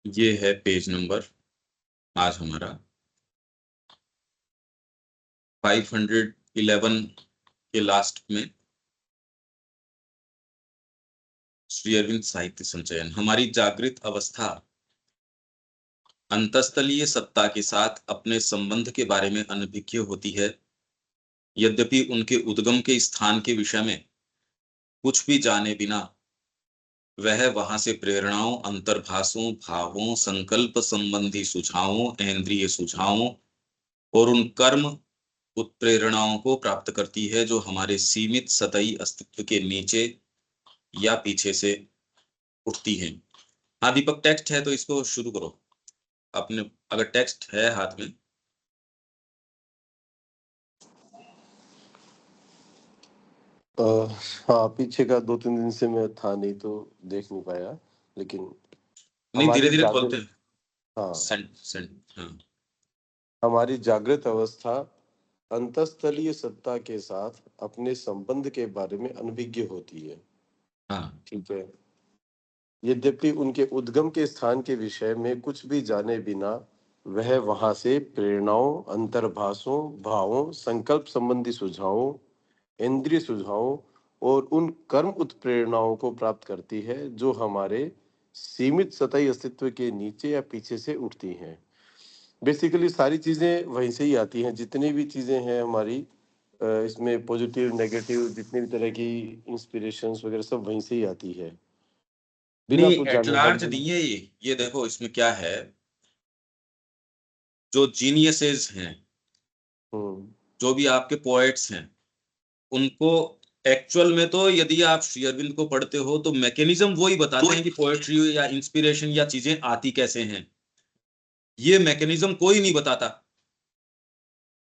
ये है page number आज हमारा 511 के लास्ट में श्री अरविंद साहित्य संचयन। हमारी जागृत अवस्था अंतस्तलीय सत्ता के साथ अपने संबंध के बारे में अनभिज्ञ होती है। यद्यपि उनके उद्गम के स्थान के विषय में कुछ भी जाने बिना वह वहां से प्रेरणाओं, अंतर्भासों, भावों, संकल्प संबंधी सुझावों, इंद्रिय सुझावों और उन कर्म उत्प्रेरणाओं को प्राप्त करती है जो हमारे सीमित सतही अस्तित्व के नीचे या पीछे से उठती हैं। हाँ दीपक, टेक्स्ट है तो इसको शुरू करो अपने, अगर टेक्स्ट है हाथ में। हाँ, पीछे का 2-3 दिन से मैं था नहीं तो देख नहीं पाया, लेकिन नहीं, धीरे हमारी धीरे खोलते जागृत हैं। हाँ सेंड सेंड हाँ। हमारी जागृत अवस्था अंतस्तलीय सत्ता के साथ अपने संबंध के बारे में अनभिज्ञ होती है। हाँ, ठीक है। यद्यपि उनके उद्गम के स्थान के विषय में कुछ भी जाने बिना वह वहां से प्रेरणाओं, अंतर्भासों, भावों, संकल्प संबंधी सुझावों, इंद्रिय सुझावों और उन कर्म उत्प्रेरणाओं को प्राप्त करती है जो हमारे सीमित सतही अस्तित्व के नीचे या पीछे से उठती हैं। बेसिकली सारी चीजें वहीं से ही आती हैं, जितनी भी चीजें हैं हमारी इसमें पॉजिटिव नेगेटिव जितनी भी तरह की इंस्पिरेशंस वगैरह सब वहीं से ही आती है, बिना नहीं कुछ एट जाने लार्ज हम। नहीं है ये देखो इसमें क्या है। जो जीनियसेस हैं, हम्म। जो भी आपके पोएट्स हैं, उनको एक्चुअल में तो यदि आप श्री अरविंद को पढ़ते हो तो मैकेनिज्म वो ही बताते हैं कि पोएट्री या इंस्पिरेशन या चीजें आती कैसे हैं। ये मैकेनिज्म कोई नहीं बताता।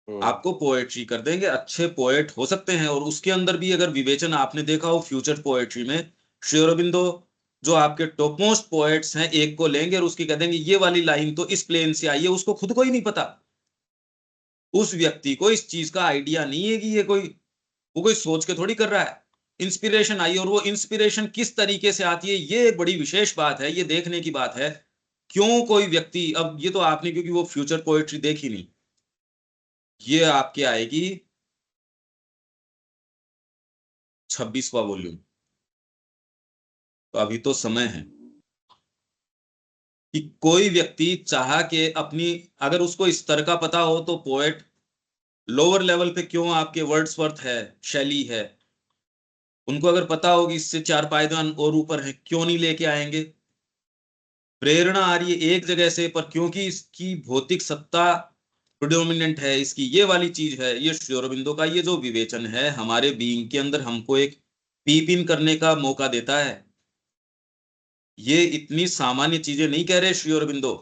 आपको पोएट्री कर देंगे, अच्छे पोएट हो सकते हैं, और उसके अंदर भी अगर विवेचन आपने देखा हो फ्यूचर पोएट्री में, श्री अरबिंदो जो आपके टॉप मोस्ट पोएट्स हैं एक को लेंगे और उसकी कह देंगे ये वाली लाइन तो इस प्लेन से आई है, उसको खुद को ही नहीं पता। उस व्यक्ति को इस चीज का आइडिया नहीं है कि ये कोई, वो कोई सोच के थोड़ी कर रहा है। इंस्पिरेशन आई और वो इंस्पिरेशन किस तरीके से आती है, ये एक बड़ी विशेष बात है, ये देखने की बात है। क्यों कोई व्यक्ति, अब ये तो आपने क्योंकि वो फ्यूचर पोएट्री देखी नहीं, ये आपके आएगी 26वां वॉल्यूम, तो अभी तो समय है कि कोई व्यक्ति चाह के अपनी, अगर उसको इस तरह का पता हो तो पोएट लोअर लेवल पे क्यों आपके वर्ड्सवर्थ है, शैली है, उनको अगर पता होगी इससे 4 पायदान और ऊपर है, क्यों नहीं लेके आएंगे। प्रेरणा आ रही है एक जगह से, पर क्योंकि इसकी भौतिक सत्ता प्रिडोमिनेंट है, इसकी ये वाली चीज है, ये श्री अरबिंदो का ये जो विवेचन है हमारे बीइंग के अंदर हमको एक पीप इन करने का मौका देता है। ये इतनी सामान्य चीजें नहीं कह रहे श्री अरबिंदो।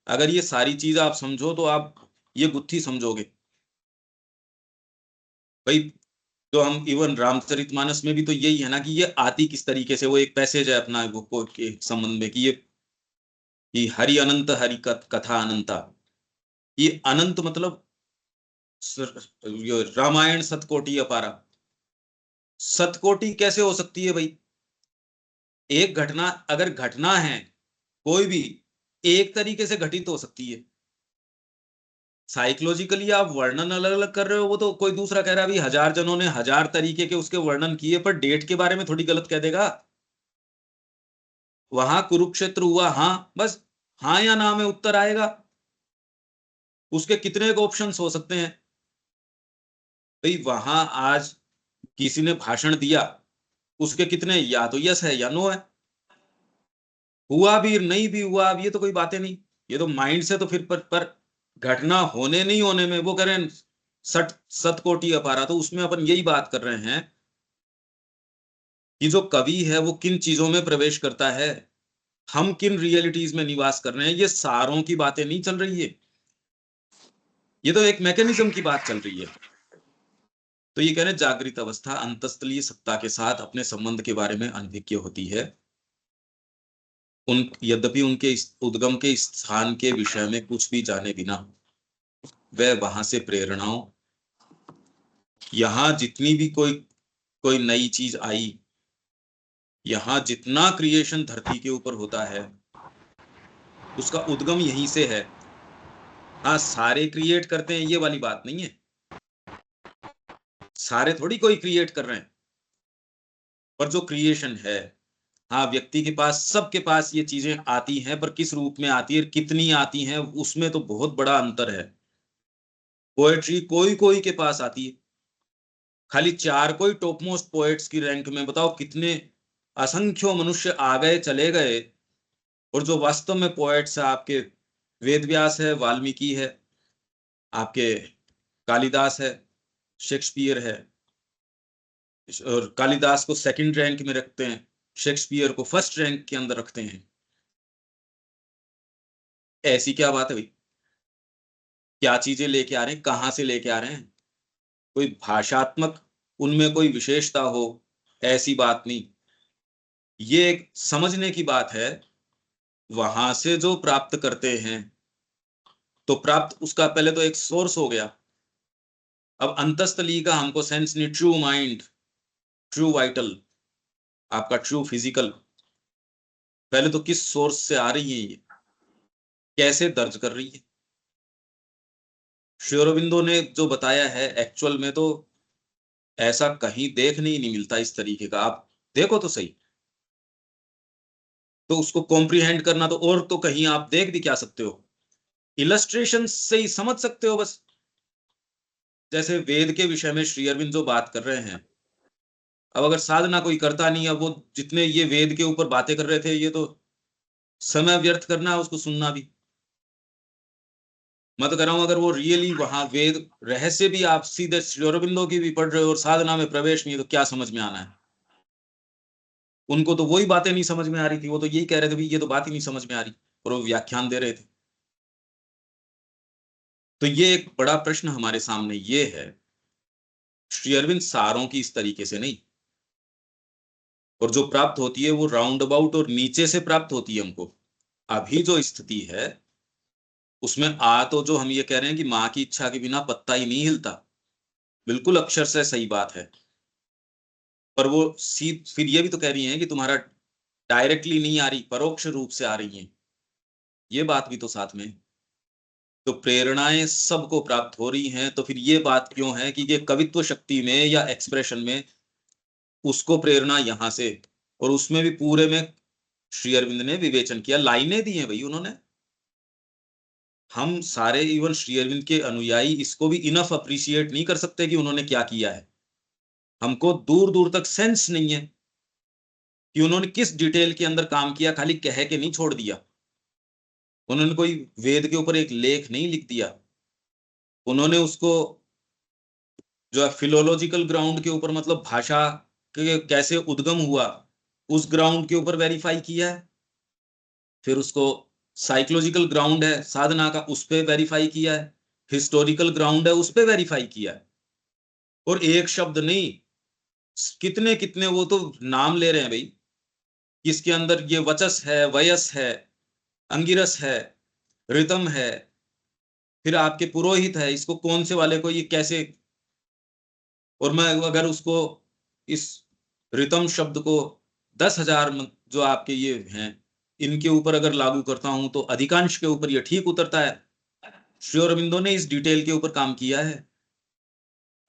अगर ये सारी चीज आप समझो तो आप ये गुत्थी समझोगे भाई। जो हम इवन रामचरितमानस में भी तो यही है ना कि ये आती किस तरीके से, वो एक पैसेज है अपना वो के संबंध में कि ये कि हरि अनंत हरि कथा अनंता। ये अनंत मतलब ये रामायण सतकोटि अपारा। सतकोटि कैसे हो सकती है भाई? एक घटना अगर घटना है कोई भी, एक तरीके से घटित हो सकती है। साइकोलॉजिकली आप वर्णन अलग अलग कर रहे हो, वो तो कोई दूसरा कह रहा है भाई 1000 जनों ने 1000 तरीके के उसके वर्णन किए, पर डेट के बारे में थोड़ी गलत कह देगा। वहां कुरुक्षेत्र हुआ, हाँ बस, हाँ या ना में उत्तर आएगा। उसके कितने ऑप्शन हो सकते हैं भाई? वहां आज किसी ने भाषण दिया, उसके कितने या तो यस है या नो है। हुआ भी नहीं भी हुआ, अब ये तो कोई बातें नहीं, ये तो माइंड से तो फिर पर घटना होने नहीं होने में वो कह रहे हैं सत सत कोटि अपारा। तो उसमें अपन यही बात कर रहे हैं कि जो कवि है वो किन चीजों में प्रवेश करता है, हम किन रियलिटीज में निवास कर रहे हैं, ये सारों की बातें नहीं चल रही है, ये तो एक मैकेनिज्म की बात चल रही है। तो ये कह रहे हैं जागृत अवस्था अंतस्तलीय सत्ता के साथ अपने संबंध के बारे में अनभिज्ञ होती है। यद्यपि उनके उद्गम के स्थान के विषय में कुछ भी जाने बिना वह वहां से प्रेरणाओं, यहां जितनी भी कोई कोई नई चीज आई, यहां जितना क्रिएशन धरती के ऊपर होता है, उसका उद्गम यहीं से है। हाँ, सारे क्रिएट करते हैं ये वाली बात नहीं है, सारे थोड़ी कोई क्रिएट कर रहे हैं, पर जो क्रिएशन है, हाँ, व्यक्ति के पास, सबके पास ये चीजें आती हैं, पर किस रूप में आती है, कितनी आती हैं, उसमें तो बहुत बड़ा अंतर है। पोएट्री कोई कोई के पास आती है, खाली 4 कोई टॉप मोस्ट पोएट्स की रैंक में बताओ कितने असंख्यों मनुष्य आ गए चले गए, और जो वास्तव में पोएट्स है आपके, वेद व्यास है, वाल्मीकि है, आपके कालिदास है, शेक्सपियर है, और कालिदास को सेकंड रैंक में रखते हैं, शेक्सपियर को फर्स्ट रैंक के अंदर रखते हैं। ऐसी क्या बात है भाई? क्या चीजें लेके आ रहे हैं, कहाँ से लेके आ रहे हैं? कोई भाषात्मक उनमें कोई विशेषता हो, ऐसी बात नहीं। ये एक समझने की बात है, वहां से जो प्राप्त करते हैं, तो प्राप्त उसका पहले तो एक सोर्स हो गया। अब अंतस्थली का हमको सेंस नहीं, ट्रू माइंड, ट्रू वाइटल, आपका ट्रू फिजिकल, पहले तो किस सोर्स से आ रही है ये, कैसे दर्ज कर रही है? श्री अरबिंदो ने जो बताया है एक्चुअल में, तो ऐसा कहीं देखने ही नहीं मिलता इस तरीके का। आप देखो तो सही, तो उसको कॉम्प्रिहेंड करना तो, और तो कहीं आप देख भी क्या सकते हो? इलस्ट्रेशन से ही समझ सकते हो बस। जैसे वेद के विषय में श्री अरविंद जो बात कर रहे हैं, अब अगर साधना कोई करता नहीं, अब वो जितने ये वेद के ऊपर बातें कर रहे थे, ये तो समय व्यर्थ करना है उसको सुनना भी। मैं तो कह रहा हूं, अगर वो रियली वहां वेद रहस्य भी आप सीधे श्री अरविंदो की भी पढ़ रहे हो और साधना में प्रवेश नहीं है, तो क्या समझ में आना है? उनको तो वही बातें नहीं समझ में आ रही थी, वो तो यही कह रहे थे भाई ये तो बात ही नहीं समझ में आ रही, और वो व्याख्यान दे रहे थे। तो ये एक बड़ा प्रश्न हमारे सामने ये है, श्री अरविंद सारों की इस तरीके से नहीं, और जो प्राप्त होती है वो राउंड अबाउट और नीचे से प्राप्त होती है हमको। अभी जो स्थिति है उसमें तो जो हम ये कह रहे हैं कि माँ की इच्छा के बिना पत्ता ही नहीं हिलता, बिल्कुल अक्षर से सही बात है। पर वो फिर ये भी तो कह रही हैं कि तुम्हारा डायरेक्टली नहीं आ रही, परोक्ष रूप से आ रही हैं, ये बात भी तो साथ में। तो प्रेरणाएं सबको प्राप्त हो रही हैं, तो फिर ये बात क्यों है कि ये कवित्व शक्ति में या एक्सप्रेशन में उसको प्रेरणा यहां से, और उसमें भी पूरे में श्री अरविंद ने विवेचन किया, लाइनें दी हैं भाई उन्होंने। हम सारे इवन श्री अरविंद के अनुयायी इसको भी इनफ अप्रिशिएट नहीं कर सकते कि उन्होंने क्या किया है। हमको दूर दूर तक सेंस नहीं है कि उन्होंने किस डिटेल के अंदर काम किया, खाली कह के नहीं छोड़ दिया। उन्होंने कोई वेद के ऊपर एक लेख नहीं लिख दिया, उन्होंने उसको जो है फिलोलॉजिकल ग्राउंड के ऊपर, मतलब भाषा के कैसे उद्गम हुआ, उस ग्राउंड के ऊपर वेरीफाई किया है। फिर उसको साइकोलॉजिकल ग्राउंड है साधना का, उस पर वेरीफाई किया है। हिस्टोरिकल ग्राउंड है, उस पर वेरीफाई किया है। और एक शब्द नहीं, कितने कितने वो तो नाम ले रहे हैं भाई, किसके अंदर ये वचस है, वयस है, अंगिरस है, रितम है, फिर आपके पुरोहित है, इसको कौन से वाले को ये कैसे। और मैं अगर उसको, इस रितम शब्द को 10,000 जो आपके ये हैं इनके ऊपर अगर लागू करता हूं, तो अधिकांश के ऊपर ये ठीक उतरता है। श्री अरविंदो ने इस डिटेल के ऊपर काम किया है,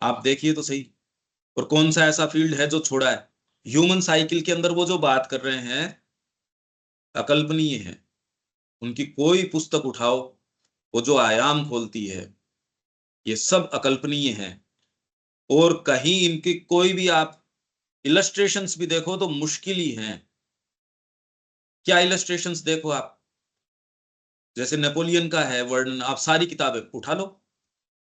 आप देखिए तो सही। और कौन सा ऐसा फील्ड है जो छोड़ा है? ह्यूमन साइकिल के अंदर वो जो बात कर रहे हैं अकल्पनीय है। उनकी कोई पुस्तक उठाओ, वो जो आयाम खोलती है, ये सब अकल्पनीय है। और कहीं इनकी कोई भी आप इलस्ट्रेशंस भी देखो तो मुश्किल ही हैं। क्या इलस्ट्रेशंस देखो आप, जैसे नेपोलियन का है वर्णन, आप सारी किताबें उठा लो,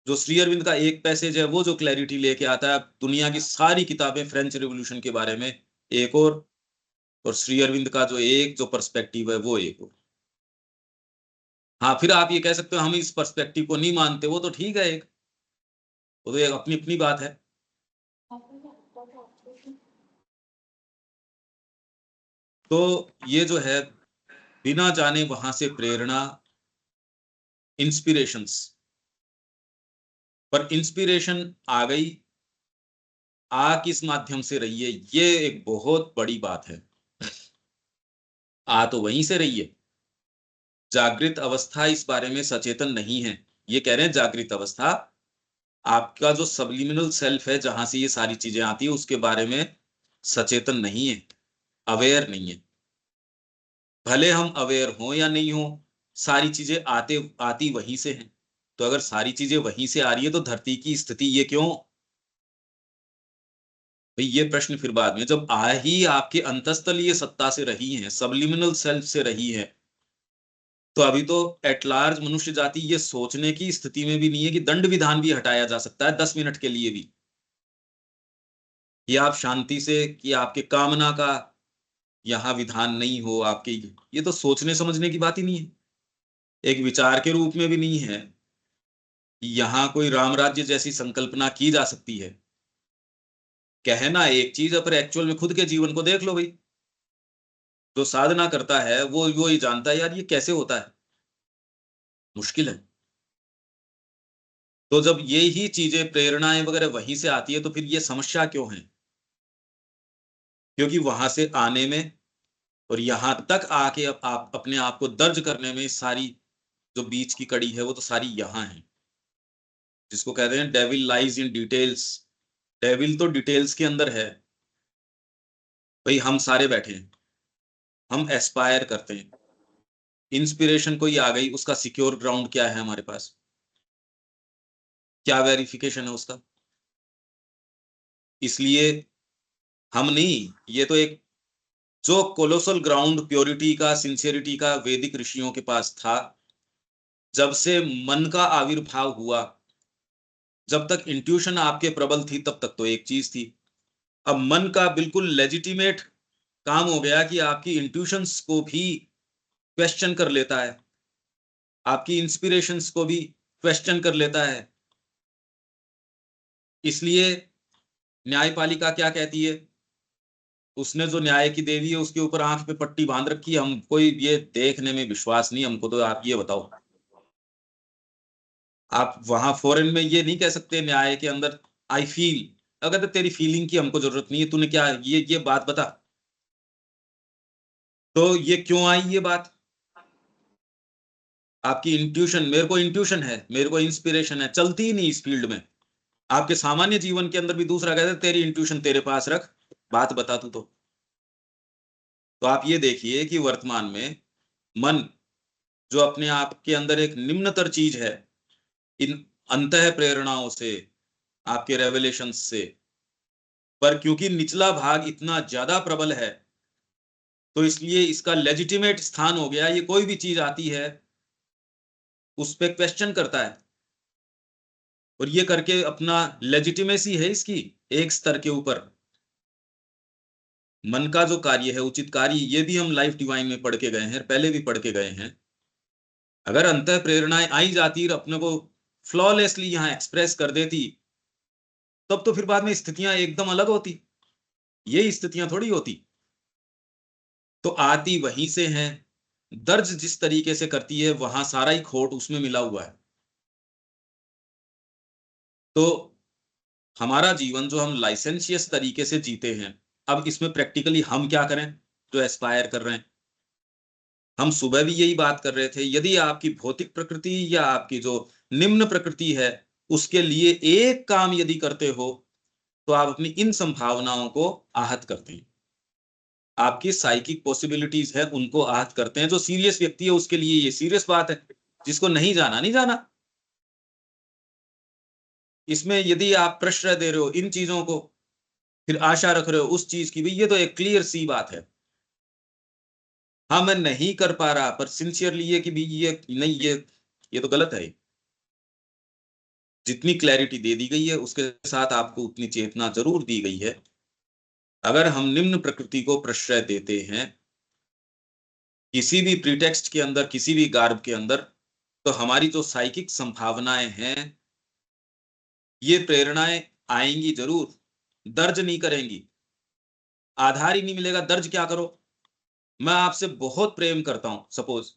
जो श्री अरविंद का एक पैसेज है वो जो क्लैरिटी लेके आता है, दुनिया की सारी किताबें फ्रेंच रिवॉल्यूशन के बारे में एक और श्री अरविंद का जो एक जो पर्सपेक्टिव है वो एक और। हाँ, फिर आप ये कह सकते हो हम इस पर्सपेक्टिव को नहीं मानते, वो तो ठीक है, एक वो तो एक अपनी अपनी बात है। तो ये जो है, बिना जाने वहां से प्रेरणा, इंस्पिरेशंस, पर इंस्पिरेशन आ गई, किस माध्यम से रही है, ये एक बहुत बड़ी बात है। तो वहीं से रही है, जागृत अवस्था इस बारे में सचेतन नहीं है। ये कह रहे हैं जागृत अवस्था, आपका जो सबलिमिनल सेल्फ है जहां से ये सारी चीजें आती है उसके बारे में सचेतन नहीं है, अवेयर नहीं है। भले हम अवेयर हों या नहीं हो, सारी चीजें आती वहीं से हैं। तो अगर सारी चीजें वहीं से आ रही है तो धरती की स्थिति ये क्यों? भाई ये प्रश्न फिर बाद में, जब आ ही आपके अंतस्तलीय सत्ता से रही है, सबलिमिनल सेल्फ से रही है, तो अभी तो एट लार्ज मनुष्य जाति ये सोचने की स्थिति में भी नहीं है कि दंड विधान भी हटाया जा सकता है 10 मिनट के लिए भी, कि आप शांति से, कि आपके कामना का यहाँ विधान नहीं हो आपके। ये तो सोचने समझने की बात ही नहीं है, एक विचार के रूप में भी नहीं है कि यहाँ कोई राम राज्य जैसी संकल्पना की जा सकती है। कहना एक चीज है, पर एक्चुअल में खुद के जीवन को देख लो भाई। जो साधना करता है वो ही जानता है यार ये कैसे होता है, मुश्किल है। तो जब ये ही चीजें प्रेरणाएं वगैरह वहीं से आती है तो फिर ये समस्या क्यों है? क्योंकि वहां से आने में और यहाँ तक आके अब आप अपने आप को दर्ज करने में सारी जो बीच की कड़ी है वो तो सारी यहाँ है, जिसको कहते हैं devil lies in details. Devil तो डिटेल्स के अंदर है। भाई हम सारे बैठे हैं, हम एस्पायर करते हैं, इंस्पिरेशन कोई आ गई, उसका सिक्योर ग्राउंड क्या है हमारे पास? क्या वेरिफिकेशन है उसका? इसलिए हम नहीं, ये तो एक जो कोलोसल ग्राउंड प्योरिटी का, सिंसियरिटी का वैदिक ऋषियों के पास था, जब से मन का आविर्भाव हुआ, जब तक इंट्यूशन आपके प्रबल थी तब तक तो एक चीज थी। अब मन का बिल्कुल लेजिटिमेट काम हो गया कि आपकी इंट्यूशंस को भी क्वेश्चन कर लेता है, आपकी इंस्पिरेशंस को भी क्वेश्चन कर लेता है। इसलिए न्यायपालिका क्या कहती है? उसने जो न्याय की देवी है उसके ऊपर आंख पे पट्टी बांध रखी है, हमको ये देखने में विश्वास नहीं, हमको तो आप ये बताओ। आप वहां फॉरेन में ये नहीं कह सकते न्याय के अंदर आई फील, अगर तो तेरी फीलिंग की हमको जरूरत नहीं है, तूने क्या ये बात बता। तो ये क्यों आई ये बात? आपकी इंट्यूशन, मेरे को इंट्यूशन है, मेरे को इंस्पिरेशन है, चलती ही नहीं इस फील्ड में। आपके सामान्य जीवन के अंदर भी दूसरा कहता है तेरी इंट्यूशन तेरे पास रख, बात बता तू तो आप ये देखिए कि वर्तमान में मन जो अपने आप के अंदर एक निम्नतर चीज है, इन अंतः प्रेरणाओं से, आपके रेवलेशंस से, पर क्योंकि निचला भाग इतना ज्यादा प्रबल है तो इसलिए इसका लेजिटिमेट स्थान हो गया, ये कोई भी चीज आती है उस पे क्वेश्चन करता है, और ये करके अपना लेजिटिमेसी है इसकी एक स्तर के ऊपर। मन का जो कार्य है, उचित कार्य, ये भी हम लाइफ डिवाइन में पढ़ के गए हैं, पहले भी पढ़ के गए हैं। अगर अंतः प्रेरणाएं आई जाती और अपने को फ्लॉलेसली यहाँ एक्सप्रेस कर देती, तब तो फिर बाद में स्थितियां एकदम अलग होती। ये स्थितियां थोड़ी होती। तो आती वहीं से हैं, दर्ज जिस तरीके से करती है वहां सारा ही खोट उसमें मिला हुआ है। तो हमारा जीवन जो हम लाइसेंशियस तरीके से जीते हैं, अब इसमें प्रैक्टिकली हम क्या करें जो एस्पायर कर रहे हैं? हम सुबह भी यही बात कर रहे थे, यदि आपकी भौतिक प्रकृति या आपकी जो निम्न प्रकृति है उसके लिए एक काम यदि करते हो तो आप अपनी इन संभावनाओं को आहत करते हैं। आपकी साइकिक पॉसिबिलिटीज है उनको आहत करते हैं। जो सीरियस व्यक्ति है उसके लिए ये सीरियस बात है, जिसको नहीं जाना नहीं जाना। इसमें यदि आप प्रश्रय दे रहे हो इन चीजों को, फिर आशा रख रहे हो उस चीज की भी, ये तो एक क्लियर सी बात है। हाँ मैं नहीं कर पा रहा, पर सिंसियरली ये कि भी ये नहीं, ये तो गलत है। जितनी क्लैरिटी दे दी गई है उसके साथ आपको उतनी चेतना जरूर दी गई है। अगर हम निम्न प्रकृति को प्रश्रय देते हैं किसी भी प्रीटेक्स्ट के अंदर, किसी भी गार्ब के अंदर, तो हमारी जो साइकिक संभावनाएं हैं, ये प्रेरणाएं आएंगी जरूर, दर्ज नहीं करेंगी। आधार ही नहीं मिलेगा, दर्ज क्या करो? मैं आपसे बहुत प्रेम करता हूं, सपोज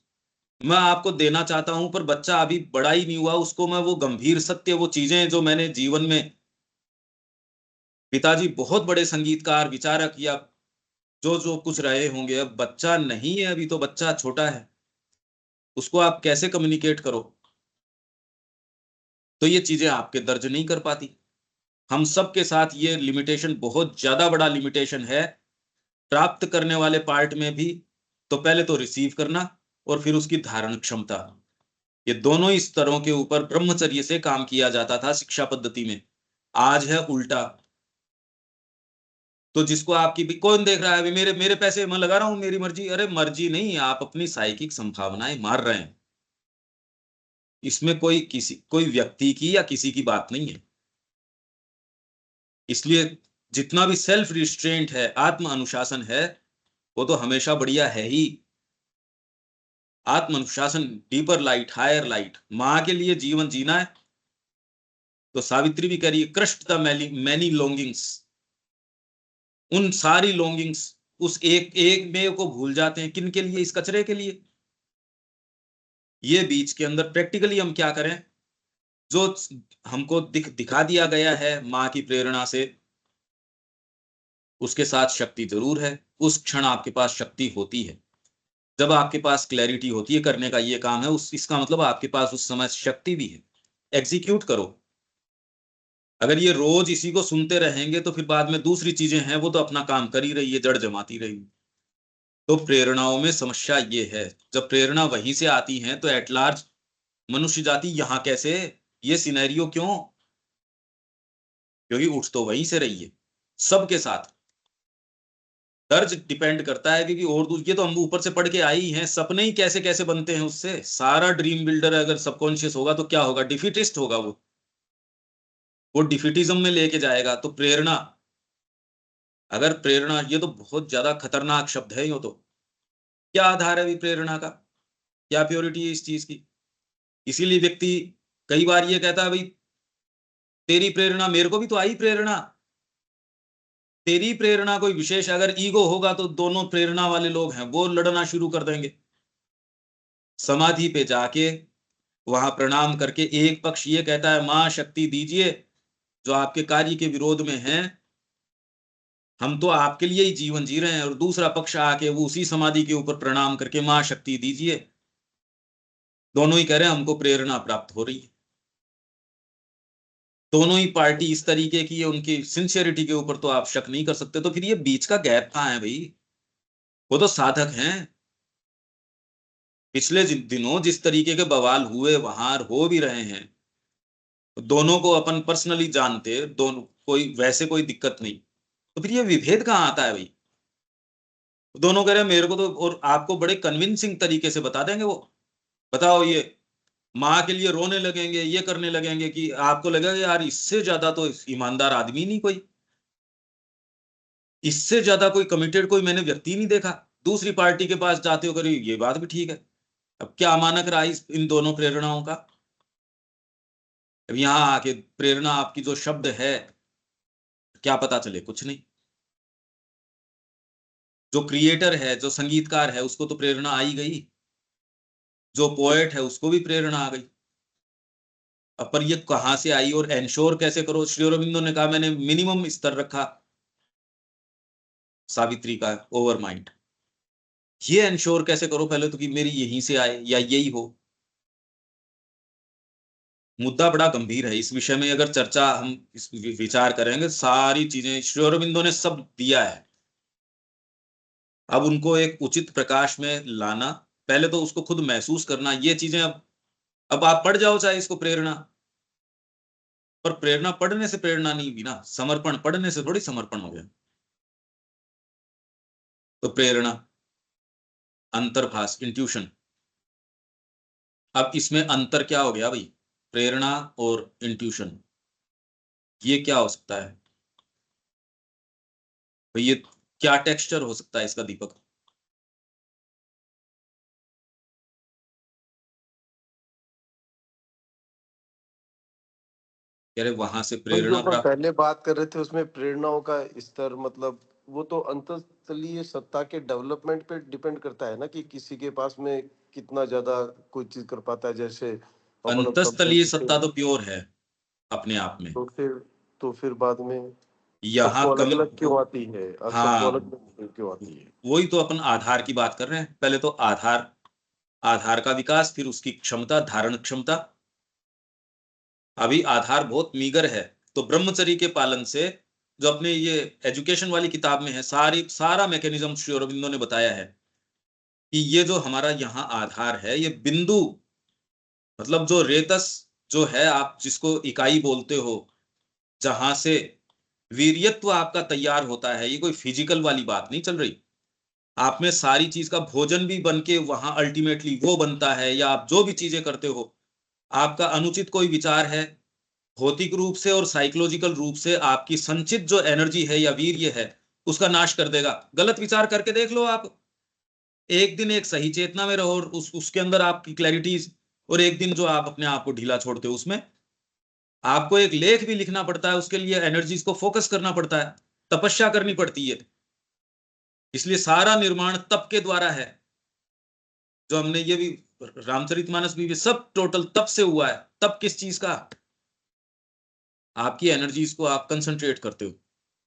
मैं आपको देना चाहता हूं, पर बच्चा अभी बड़ा ही नहीं हुआ, उसको मैं वो गंभीर सत्य, वो चीजें जो मैंने जीवन में, पिताजी बहुत बड़े संगीतकार विचारक या जो जो कुछ रहे होंगे, अब बच्चा नहीं है, अभी तो बच्चा छोटा है, उसको आप कैसे कम्युनिकेट करो? तो ये चीजें आपके दर्ज नहीं कर पाती। हम सबके साथ ये लिमिटेशन, बहुत ज्यादा बड़ा लिमिटेशन है। प्राप्त करने वाले पार्ट में भी, तो पहले तो रिसीव करना और फिर उसकी धारण क्षमता, ये दोनों ही स्तरों के ऊपर ब्रह्मचर्य से काम किया जाता था शिक्षा पद्धति में। आज है उल्टा। तो जिसको आपकी भी कौन देख रहा है, अभी मेरे मेरे पैसे मैं लगा रहा हूं, मेरी मर्जी, अरे मर्जी नहीं, आप अपनी साइकिक संभावनाएं मार रहे हैं। इसमें कोई व्यक्ति की या किसी की बात नहीं है। इसलिए जितना भी सेल्फ रिस्ट्रेंट है, आत्म अनुशासन है, वो तो हमेशा बढ़िया है ही। आत्म अनुशासन, डीपर लाइट, हायर लाइट, मां के लिए जीवन जीना है। तो सावित्री भी कह रही है, क्रस्ट द मैनी लॉन्गिंग्स। उन सारी लॉन्गिंग्स, उस एक एक में को भूल जाते हैं। किन के लिए? इस कचरे के लिए। ये बीच के अंदर प्रैक्टिकली हम क्या करें? जो हमको दिखा दिया गया है मां की प्रेरणा से, उसके साथ शक्ति जरूर है। उस क्षण आपके पास शक्ति होती है, जब आपके पास क्लैरिटी होती है करने का ये काम है, उस इसका मतलब आपके पास उस समय शक्ति भी है। एग्जीक्यूट करो। अगर ये रोज इसी को सुनते रहेंगे तो फिर बाद में दूसरी चीजें हैं, वो तो अपना काम कर ही रही है, जड़ जमाती रही। तो प्रेरणाओं में समस्या ये है, जब प्रेरणा वहीं से आती है तो एट लार्ज मनुष्य जाति यहाँ कैसे, ये सिनेरियो क्यों? क्योंकि उठ तो वहीं से रही है सबके साथ। दर्ज डिपेंड करता है, क्योंकि और ये तो हम ऊपर से पढ़ के आई ही हैं। सपने ही कैसे कैसे बनते हैं उससे। सारा ड्रीम बिल्डर अगर सबकॉन्शियस होगा तो क्या होगा? डिफीटिस्ट होगा वो डिफीटिज्म में लेके जाएगा। तो प्रेरणा, अगर प्रेरणा, ये तो बहुत ज्यादा खतरनाक शब्द है। यो तो क्या आधार है भी प्रेरणा का? क्या प्योरिटी है इस चीज की? इसीलिए व्यक्ति कई बार ये कहता है, भाई तेरी प्रेरणा, मेरे को भी तो आई प्रेरणा। तेरी प्रेरणा कोई विशेष, अगर ईगो होगा तो दोनों प्रेरणा वाले लोग हैं वो लड़ना शुरू कर देंगे। समाधि पे जाके वहां प्रणाम करके एक पक्ष ये कहता है मां शक्ति दीजिए, जो आपके कार्य के विरोध में है, हम तो आपके लिए ही जीवन जी रहे हैं। और दूसरा पक्ष आके वो उसी समाधि के ऊपर प्रणाम करके मां शक्ति दीजिए। दोनों ही कह रहे हैं हमको प्रेरणा प्राप्त हो रही है। दोनों ही पार्टी इस तरीके की है, उनकी सिंसियरिटी के ऊपर तो आप शक नहीं कर सकते। तो फिर ये बीच का गैप कहाँ है भाई? वो तो साधक हैं। पिछले दिनों जिस तरीके के बवाल हुए वहां हो भी रहे हैं, दोनों को अपन पर्सनली जानते, दोनों कोई वैसे कोई दिक्कत नहीं। तो फिर ये विभेद कहाँ आता है भाई? दोनों कह रहे हैं मेरे को तो, और आपको बड़े कन्विंसिंग तरीके से बता देंगे वो। बताओ, ये माँ के लिए रोने लगेंगे, ये करने लगेंगे कि आपको लगेगा यार इससे ज्यादा तो ईमानदार आदमी नहीं कोई, इससे ज्यादा कोई कमिटेड कोई मैंने व्यक्ति नहीं देखा। दूसरी पार्टी के पास जाते हो, करी ये बात भी ठीक है। अब क्या मानक रहा इन दोनों प्रेरणाओं का? अब यहाँ आके प्रेरणा आपकी जो शब्द है, क्या पता चले? कुछ नहीं। जो क्रिएटर है, जो संगीतकार है, उसको तो प्रेरणा आ ही गई। जो पोएट है उसको भी प्रेरणा आ गई। अब पर ये कहां से आई और एंश्योर कैसे करो? श्री अरविंदो ने कहा मैंने मिनिमम स्तर रखा सावित्री का, ओवर माइंड। ये एंश्योर कैसे करो पहले तो कि मेरी यहीं से आए या यही हो। मुद्दा बड़ा गंभीर है। इस विषय में अगर चर्चा हम इस विचार करेंगे, सारी चीजें श्री अरविंदो ने सब दिया है। अब उनको एक उचित प्रकाश में लाना, पहले तो उसको खुद महसूस करना, ये चीजें। अब आप पढ़ जाओ चाहे इसको प्रेरणा, पर प्रेरणा पढ़ने से प्रेरणा नहीं हुई ना, समर्पण पढ़ने से थोड़ी समर्पण हो गया। तो प्रेरणा, अंतर्भाष, इंट्यूशन। अब इसमें अंतर क्या हो गया भाई? प्रेरणा और इंट्यूशन, ये क्या हो सकता है भाई? ये क्या टेक्सचर हो सकता है इसका दीपक? कह रहे वहां से भाई जो प्रेरणा अपन प्राप्त। पहले बात कर रहे थे उसमें प्रेरणाओं का स्तर, मतलब वो तो अंतःस्थलीय सत्ता के डेवलपमेंट पे डिपेंड करता है ना, कि किसी के पास में कितना ज्यादा कोई चीज कर पाता है। जैसे अपन अब अंतस्थलीय कंपनी सत्ता तो प्योर है अपने आप में। तो फिर बाद में यहाँ सबको अलग कम, अलग क्यों आती है, और सबको हाँ, अलग अलग क्यों आती है? वही तो अपन आधार की बात कर रहे हैं। पहले तो आधार, आधार का विकास, फिर उसकी क्षमता, धारण क्षमता। अभी आधार बहुत मीगर है, तो ब्रह्मचर्य के पालन से, जो अपने ये एजुकेशन वाली किताब में है, सारा मैकेनिज्म श्री अरबिंदो ने बताया है कि ये जो हमारा यहाँ आधार है, ये बिंदु, मतलब जो रेतस जो है, आप जिसको इकाई बोलते हो, जहां से वीर्यत्व आपका तैयार होता है, ये कोई फिजिकल वाली बात नहीं चल रही। आप में सारी चीज का भोजन भी बन के वहां अल्टीमेटली वो बनता है, या आप जो भी चीजें करते हो, आपका अनुचित कोई विचार है, भौतिक रूप से और साइकोलॉजिकल रूप से आपकी संचित जो एनर्जी है या वीर्य है, उसका नाश कर देगा। गलत विचार करके देख लो आप, एक दिन एक सही चेतना में रहो और उसके अंदर आपकी क्लैरिटीज, और एक दिन जो आप अपने आप को ढीला छोड़ते हो, उसमें आपको एक लेख भी लिखना पड़ता है, उसके लिए एनर्जीज को फोकस करना पड़ता है, तपस्या करनी पड़ती है। इसलिए सारा निर्माण तप के द्वारा है। जो हमने ये भी रामचरितमानस भी सब टोटल तप से हुआ है। तप किस चीज का? आपकी एनर्जीज को आप कंसंट्रेट करते हो,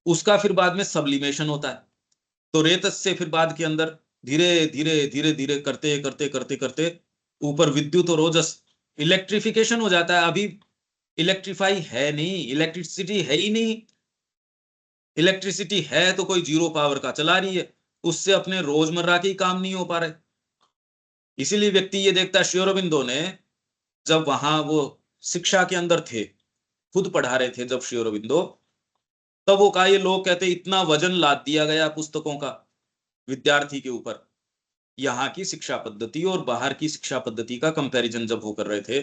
उसका फिर बाद में सब्लिमेशन होता है। तो रेतस से फिर बाद के अंदर धीरे धीरे धीरे धीरे करते करते करते करते ऊपर विद्युत और ओजस, इलेक्ट्रिफिकेशन हो जाता है। अभी इलेक्ट्रीफाई है नहीं, इलेक्ट्रिसिटी है ही नहीं। इलेक्ट्रिसिटी है तो कोई जीरो पावर का चला रही है, उससे अपने रोजमर्रा के ही काम नहीं हो पा रहे। इसीलिए व्यक्ति ये देखता है, श्री अरबिंदो ने जब वहां वो शिक्षा के अंदर थे, खुद पढ़ा रहे थे जब श्री अरबिंदो, तब वो कहा, ये लोग कहते इतना वजन लाद दिया गया पुस्तकों का विद्यार्थी के ऊपर। यहाँ की शिक्षा पद्धति और बाहर की शिक्षा पद्धति का कंपैरिजन जब वो कर रहे थे,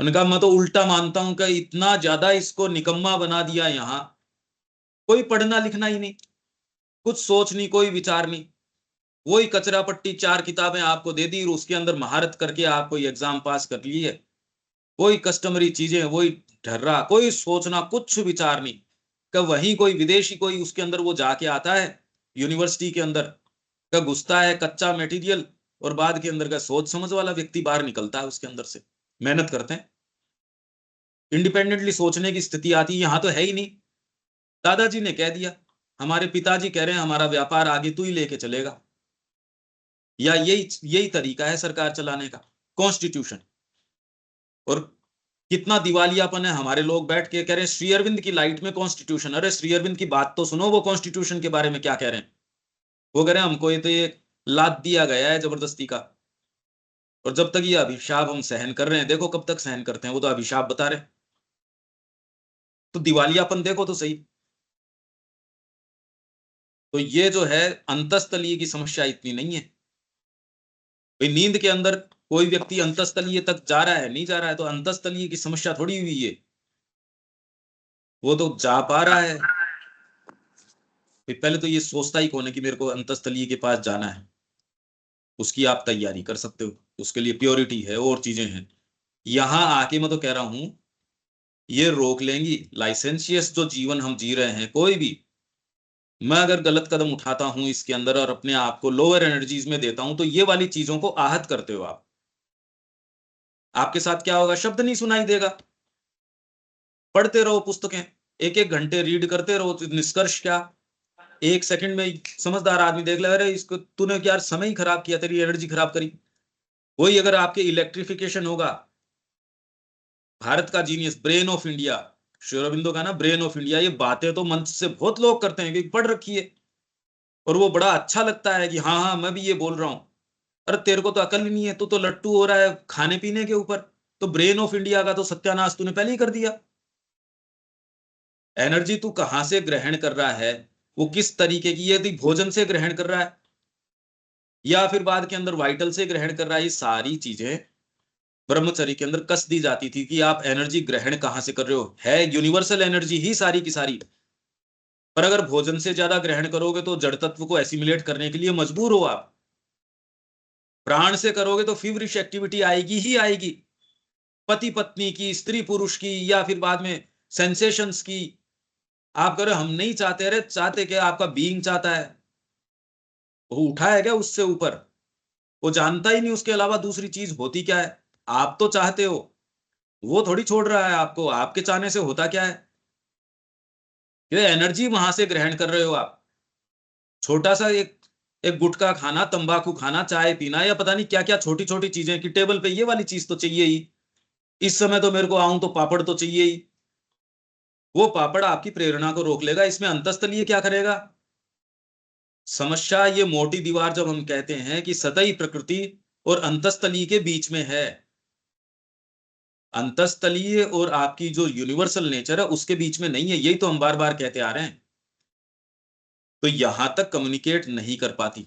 उनका मैं तो उल्टा मानता हूं कि इतना ज्यादा इसको निकम्मा बना दिया। यहाँ कोई पढ़ना लिखना ही नहीं, कुछ सोच नहीं, कोई विचार नहीं, वही कचरा पट्टी 4 किताबें आपको दे दी, उसके अंदर महारत करके आप कोई एग्जाम पास कर लिए, कोई कस्टमरी चीजें, वही ढर्रा, कोई सोचना, कुछ विचार नहीं। कब वहीं कोई विदेशी कोई उसके अंदर वो जाके आता है यूनिवर्सिटी के अंदर, कब घुसता है कच्चा मटेरियल, और बाद के अंदर का सोच समझ वाला व्यक्ति बाहर निकलता है उसके अंदर से। मेहनत करते हैं, इंडिपेंडेंटली सोचने की स्थिति आती है, यहाँ तो है ही नहीं। दादाजी ने कह दिया, हमारे पिताजी कह रहे हैं हमारा व्यापार आगे तू ही लेके चलेगा, या यही यही तरीका है सरकार चलाने का, कॉन्स्टिट्यूशन। और कितना दिवालियापन है, हमारे लोग बैठ के कह रहे हैं श्री अरविंद की लाइट में कॉन्स्टिट्यूशन। अरे श्री अरविंद की बात तो सुनो, वो कॉन्स्टिट्यूशन के बारे में क्या कह रहे हैं। वो कह रहे हैं हमको ये तो ये लाद दिया गया है जबरदस्ती का, और जब तक ये अभिशाप हम सहन कर रहे हैं, देखो कब तक सहन करते हैं, वो तो अभिशाप बता रहे हैं। तो दिवालियापन देखो तो सही। तो ये जो है अंतस्तलीय की समस्या इतनी नहीं है। भाई नींद के अंदर कोई व्यक्ति अंतस्तलीय तक जा रहा है, नहीं जा रहा है, तो अंतस्तलीय की समस्या थोड़ी हुई है, वो तो जा पा रहा है। पहले तो ये सोचता ही कौन है कि मेरे को अंतस्तलीय के पास जाना है। उसकी आप तैयारी कर सकते हो, उसके लिए प्योरिटी है और चीजें हैं। यहां आके मैं तो कह रहा हूं, ये रोक लेंगी लाइसेंशियस जो जीवन हम जी रहे हैं। कोई भी, मैं अगर गलत कदम उठाता हूं इसके अंदर और अपने आप को लोअर एनर्जीज में देता हूं, तो ये वाली चीजों को आहत करते हो आप। आपके साथ क्या होगा? शब्द नहीं सुनाई देगा। पढ़ते रहो पुस्तकें, एक एक घंटे रीड करते रहो, तो निष्कर्ष क्या? एक सेकंड में समझदार आदमी देख ले, अरे इसको तूने क्या समय ही खराब किया, तेरी एनर्जी खराब करी। वही अगर आपके इलेक्ट्रिफिकेशन होगा, भारत का genius, brain of India, Shri Aurobindo का ना ब्रेन ऑफ इंडिया, ये बातें तो मंच से बहुत लोग करते हैं क्योंकि पढ़ रखी है, और वो बड़ा अच्छा लगता है कि हाँ हाँ मैं भी ये बोल रहा हूं। अरे तेरे को तो अकल ही नहीं है, तू तो लट्टू हो रहा है खाने पीने के ऊपर। तो ब्रेन ऑफ इंडिया का तो सत्यानाश तूने पहले ही कर दिया। एनर्जी तू कहां से ग्रहण कर रहा है, वो किस तरीके की, यदि भोजन से ग्रहण कर रहा है या फिर बाद के अंदर वाइटल से ग्रहण कर रहा है, ये सारी चीजें ब्रह्मचर्य के अंदर कस दी जाती थी कि आप एनर्जी ग्रहण कहां से कर रहे हो। है यूनिवर्सल एनर्जी ही सारी की सारी, पर अगर भोजन से ज्यादा ग्रहण करोगे तो जड़ तत्व को एसिमिलेट करने के लिए मजबूर हो आप। प्राण से करोगे तो फीवरिश एक्टिविटी आएगी ही आएगी, पति पत्नी की, स्त्री पुरुष की, या फिर बाद में सेंसेशंस की। आप करो हम नहीं चाहते, अरे चाहते क्या, आपका बीइंग चाहता है। वो उठा है क्या उससे ऊपर? वो जानता ही नहीं उसके अलावा दूसरी चीज होती क्या है। आप तो चाहते हो, वो थोड़ी छोड़ रहा है आपको। आपके चाहने से होता क्या है? ये एनर्जी वहां से ग्रहण कर रहे हो आप। छोटा सा एक एक गुटखा खाना, तंबाकू खाना, चाय पीना या पता नहीं क्या क्या छोटी छोटी चीजें कि टेबल पे ये वाली चीज तो चाहिए ही, इस समय तो मेरे को आऊं तो पापड़ तो चाहिए ही। वो पापड़ आपकी प्रेरणा को रोक लेगा, इसमें अंतस्तलीय क्या करेगा? समस्या ये मोटी दीवार जब हम कहते हैं कि सतही प्रकृति और अंतस्तलीय के बीच में है, अंतस्तलीय और आपकी जो यूनिवर्सल नेचर है उसके बीच में नहीं है, यही तो हम बार बार कहते आ रहे हैं। तो यहां तक कम्युनिकेट नहीं कर पाती,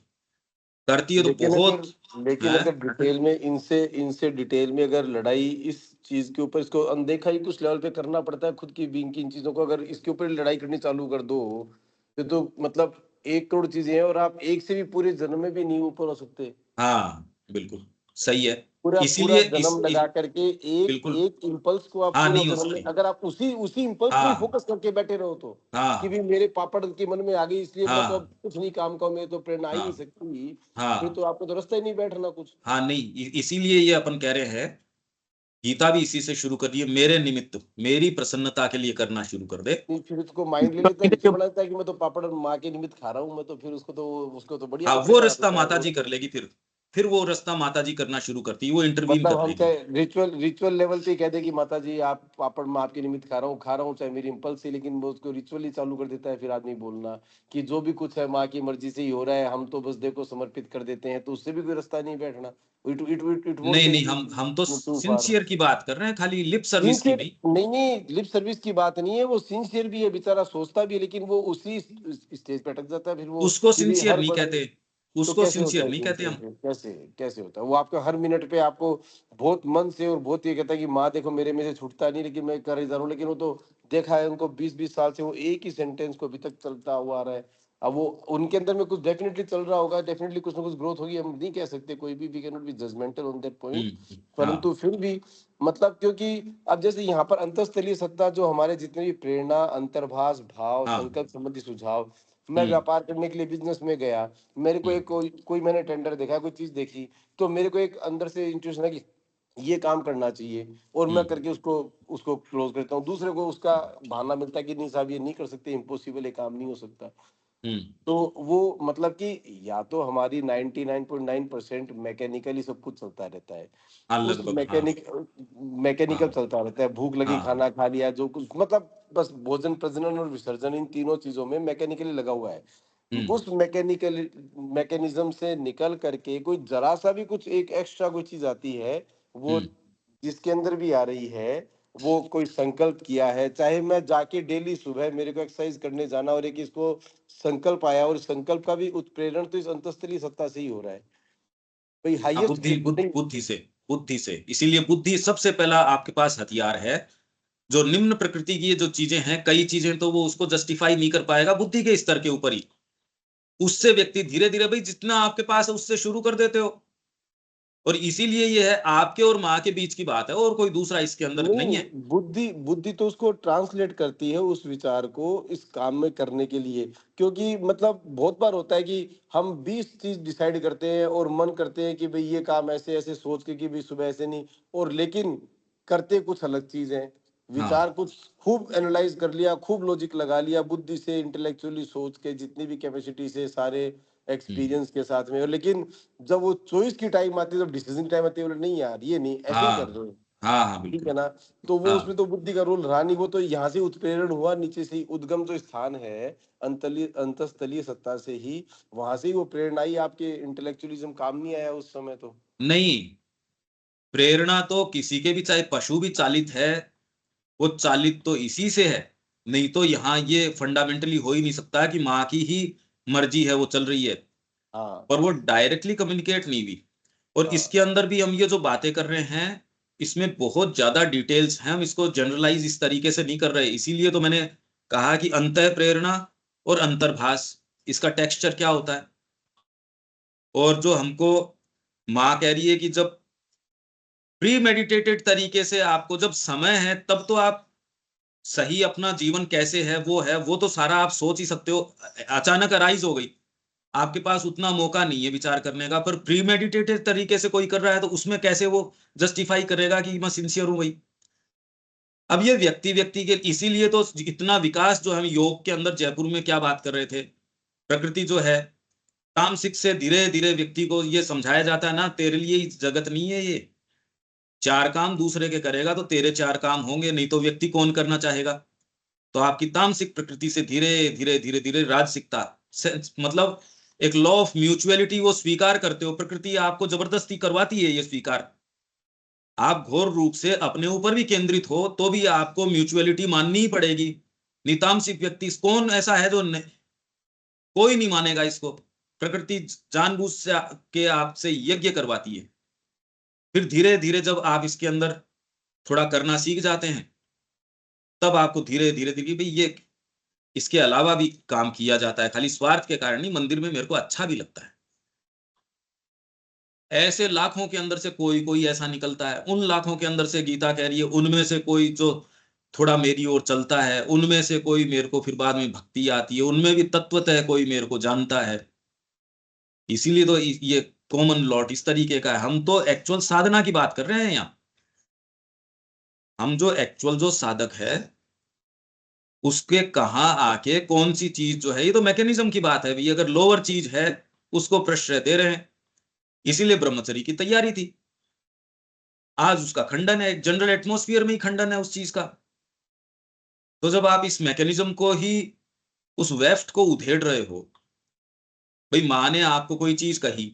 करती है तो लेकिन अगर बहुत लेकिन है। अगर डिटेल में इनसे इनसे डिटेल में अगर लड़ाई इस चीज के ऊपर, इसको अनदेखा ही कुछ लेवल पे करना पड़ता है खुद की बीइंग की इन चीजों को, अगर इसके ऊपर लड़ाई करनी चालू कर दो तो मतलब 1 करोड़ चीजें हैं और आप एक से भी पूरे जन्म में भी नहीं ऊपर हो सकते। हाँ, बिल्कुल सही है। पूरा पूरा इसीलिए जन्म लगा करके एक बिल्कुल। एक इम्पल्स को आप हाँ, पूरा नहीं हो जन्म में, सकती। अगर आप उसी उसी इम्पल्स पे ही हाँ, फोकस करके बैठे रहो तो, कि हाँ, भी मेरे पापड़ के मन में आ गई इसलिए मैं तो हाँ, अब कुछ नहीं काम का, मैं तो प्रेरणा आ ही नहीं हाँ, सकती, फिर हाँ, तो आपको तो रास्ता ही नहीं बैठना कुछ। हाँ, नहीं इसीलिए ये अपन कह रहे हैं, गीता भी इसी से शुरू कर रही है, मेरे निमित्त मेरी प्रसन्नता के लिए करना शुरू कर दे। नहीं, फिर उसको माइंड ले लेता है, नीचे बना देता है कि मैं तो पापड़ माँ के निमित्त खा रहा हूँ, मैं तो फिर उसको तो बढ़िया हाँ, को वो प्रेशर आ रास्ता देता है माता वो जी कर तो। लेगी, फिर वो रास्ता माता जी करना शुरू करती है, वो इंटरवीन मतलब कर हम लेगी। चाहे रिचुअल लेवल पे ही कह दे कि माता जी आप पापड़ मैं आपके निमित्त खा रहा हूँ चाहे मेरी इम्पल्स से, लेकिन वो उसको रिचुअली चालू कर देता है फिर आदमी बोलना कि जो भी कुछ है माँ की मर्जी से ही हो रहा है, हम तो बस देखो समर्पित कर देते हैं, तो उससे भी कोई रास्ता नहीं बैठना। इट वोंट नहीं, टेक नहीं, यू हम तो टू फार। सिंसियर की बात कर रहे हैं, खाली लिप सर्विस की सिंसियर नहीं। नहीं, नहीं लिप सर्विस की बात नहीं है, वो सिंसियर भी है बेचारा, सोचता भी है, लेकिन वो उसी स्टेज पे अटक जाता है फिर वो, उसको कि भी सिंसियर हर नहीं बड़े। कहते, तो उसको कैसे होता सिंसियर है नहीं कहते सिंसियर हम। फिर, कैसे कैसे होता है वो? आपको हर मिनट पे आपको बहुत मन से और बहुत ये कहता है कि माँ देखो मेरे में से छूटता नहीं, लेकिन मैं कर ही जा रहा हूँ, लेकिन वो तो देखा है उनको 20-20 साल से वो एक ही सेंटेंस को अभी तक चलता हुआ आ रहा है। अब वो उनके अंदर में कुछ डेफिनेटली चल रहा होगा, डेफिनेटली कुछ ना कुछ ग्रोथ होगी, हम नहीं कह सकते, कोई भी can not be judgemental on that point. हाँ, परंतु फिर भी मतलब, क्योंकि अब जैसे यहाँ पर अंतस्तलीय सत्ता जो हमारे जितने भी प्रेरणा, अंतर्भाष, भाव, हाँ, संकल्प संबंधी सुझाव, मैं हम्म, व्यापार करने के लिए बिजनेस में गया, मेरे को हम्म, एक कोई मैंने टेंडर देखा, कोई चीज देखी, तो मेरे को एक अंदर से इंट्यूशन है कि ये काम करना चाहिए, और मैं हम्म, करके उसको उसको क्लोज करता हूँ। दूसरे को उसका बहाना मिलता है कि नहीं साहब ये नहीं कर सकते, इम्पॉसिबल, ये काम नहीं हो सकता। हम्म, तो वो मतलब कि या तो हमारी 99.9% मैकेनिकली सब कुछ चलता रहता है, हाँ, उस लगभग, हाँ, मैकेनिकल हाँ, चलता रहता है, भूख लगी हाँ, खाना खा लिया जो कुछ, मतलब बस भोजन प्रजनन और विसर्जन इन तीनों चीजों में मैकेनिकली लगा हुआ है। हम्म, उस मैकेनिकल मैकेनिज्म से निकल करके कोई जरा सा भी कुछ एक एक्स्ट्रा कोई चीज आती है, वो हम्म, जिसके अंदर भी आ रही है, वो कोई संकल्प किया है, चाहे मैं जाके डेली सुबह मेरे को एक्सरसाइज करने जाना, और एक इसको संकल्प आया, और इस संकल्प का भी उत्प्रेरण तो इस अंतस्तलीय सत्ता से ही हो रहा है भाई, हाँ, हाईएस्ट गिफ्टिंग। बुद्धि से, इसीलिए बुद्धि सबसे पहला आपके पास हथियार है। जो निम्न प्रकृति की ये जो चीजें हैं, कई चीजें तो वो उसको जस्टिफाई नहीं कर पाएगा बुद्धि के स्तर के ऊपर ही, उससे व्यक्ति धीरे धीरे भाई जितना आपके पास है उससे शुरू कर देते हो। और इसीलिए ये है आपके और माँ के बीच की बात है, और कोई दूसरा इसके अंदर नहीं नहीं, है। बुद्धि बुद्धि तो उसको ट्रांसलेट करती है उस विचार को इस काम में करने के लिए, क्योंकि मतलब बहुत बार होता है कि हम 20 चीज डिसाइड करते हैं और मन करते हैं कि भाई ये काम ऐसे ऐसे सोच के कि भाई सुबह ऐसे नहीं, और लेकिन करते कुछ अलग चीज है। हाँ, विचार कुछ खूब एनालाइज कर लिया, खूब लॉजिक लगा लिया, बुद्धि से इंटेलेक्चुअली सोच के जितनी भी कैपेसिटी से सारे हम्म, एक्सपीरियंस के साथ में, और लेकिन जब वो चॉइस की टाइम आती है, जब डिसीजन टाइम आती है, बोले नहीं यार ये नहीं, ऐसे ही कर हाँ, दो, हाँ, हाँ, ठीक बिल्कुल, है ना। तो वो उसमें हाँ, तो बुद्धि का रोल रहा नहीं, वो तो यहाँ से उत्प्रेरण हुआ, नीचे से ही उद्गम जो स्थान है अंतस्तलीय सत्ता से ही, वहां से ही वो प्रेरणा आई, आपके इंटेलेक्चुअलिज्म काम नहीं आया उस समय तो। नहीं, प्रेरणा तो किसी के भी, चाहे पशु भी चालित है, वो चालित तो इसी से है। नहीं तो यहाँ ये फंडामेंटली हो ही नहीं सकता कि माँ की ही मर्जी है वो चल रही है, हाँ पर वो डायरेक्टली कम्युनिकेट नहीं हुई। और हाँ इसके अंदर भी हम ये जो बातें कर रहे हैं, इसमें बहुत ज्यादा डिटेल्स हैं, हम इसको जनरलाइज इस तरीके से नहीं कर रहे। इसीलिए तो मैंने कहा कि अंतः प्रेरणा और अंतर्भाष, इसका टेक्सचर क्या होता है। और जो हमको माँ कह रही है कि जब प्री मेडिटेटेड तरीके से आपको जब समय है, तब तो आप सही अपना जीवन कैसे है वो तो सारा आप सोच ही सकते हो। अचानक अराइज हो गई, आपके पास उतना मौका नहीं है विचार करने का, पर प्री मेडिटेटेड तरीके से कोई कर रहा है तो उसमें कैसे वो जस्टिफाई करेगा कि मैं सिंसियर हूं भाई। अब ये व्यक्ति व्यक्ति के, इसीलिए तो इतना विकास जो हम योग के अंदर जयपुर में क्या बात कर रहे थे, प्रकृति जो है तामसिक से धीरे धीरे व्यक्ति को ये समझाया जाता है ना, तेरे लिए जगत नहीं है ये, चार काम दूसरे के करेगा तो तेरे चार काम होंगे, नहीं तो व्यक्ति कौन करना चाहेगा। तो आपकी तामसिक प्रकृति से धीरे धीरे धीरे धीरे राजसिकता मतलब एक लॉ ऑफ म्यूचुअलिटी वो स्वीकार करते हो, प्रकृति आपको जबरदस्ती करवाती है ये स्वीकार। आप घोर रूप से अपने ऊपर भी केंद्रित हो तो भी आपको म्यूचुअलिटी माननी ही पड़ेगी। नितामसिक व्यक्ति कौन ऐसा है जो कोई नहीं मानेगा इसको। प्रकृति जानबूझ से के आपसे यज्ञ करवाती है। फिर धीरे धीरे जब आप इसके अंदर थोड़ा करना सीख जाते हैं, तब आपको धीरे धीरे धीरे भाई ये इसके अलावा भी काम किया जाता है, खाली स्वार्थ के कारण नहीं, मंदिर में मेरे को अच्छा भी लगता है। ऐसे लाखों के अंदर से कोई कोई ऐसा निकलता है, उन लाखों के अंदर से गीता कह रही है उनमें से कोई जो थोड़ा मेरी ओर चलता है, उनमें से कोई मेरे को फिर बाद में भक्ति आती है, उनमें भी तत्वतः कोई मेरे को जानता है। इसीलिए तो ये कॉमन लॉट इस तरीके का है। हम तो एक्चुअल साधना की बात कर रहे हैं यहाँ। हम जो एक्चुअल जो साधक है उसके कहाँ आके कौन सी चीज जो है, ये तो मैकेनिज्म की बात है भाई। अगर लोअर चीज है उसको प्रश्रय दे रहे हैं, इसीलिए ब्रह्मचर्य की तैयारी थी। आज उसका खंडन है, जनरल एटमॉस्फेयर में ही खंडन है उस चीज का। तो जब आप इस मैकेनिज्म को ही, उस वेफ्ट को उधेड़ रहे हो, भाई माँ ने आपको कोई चीज कही,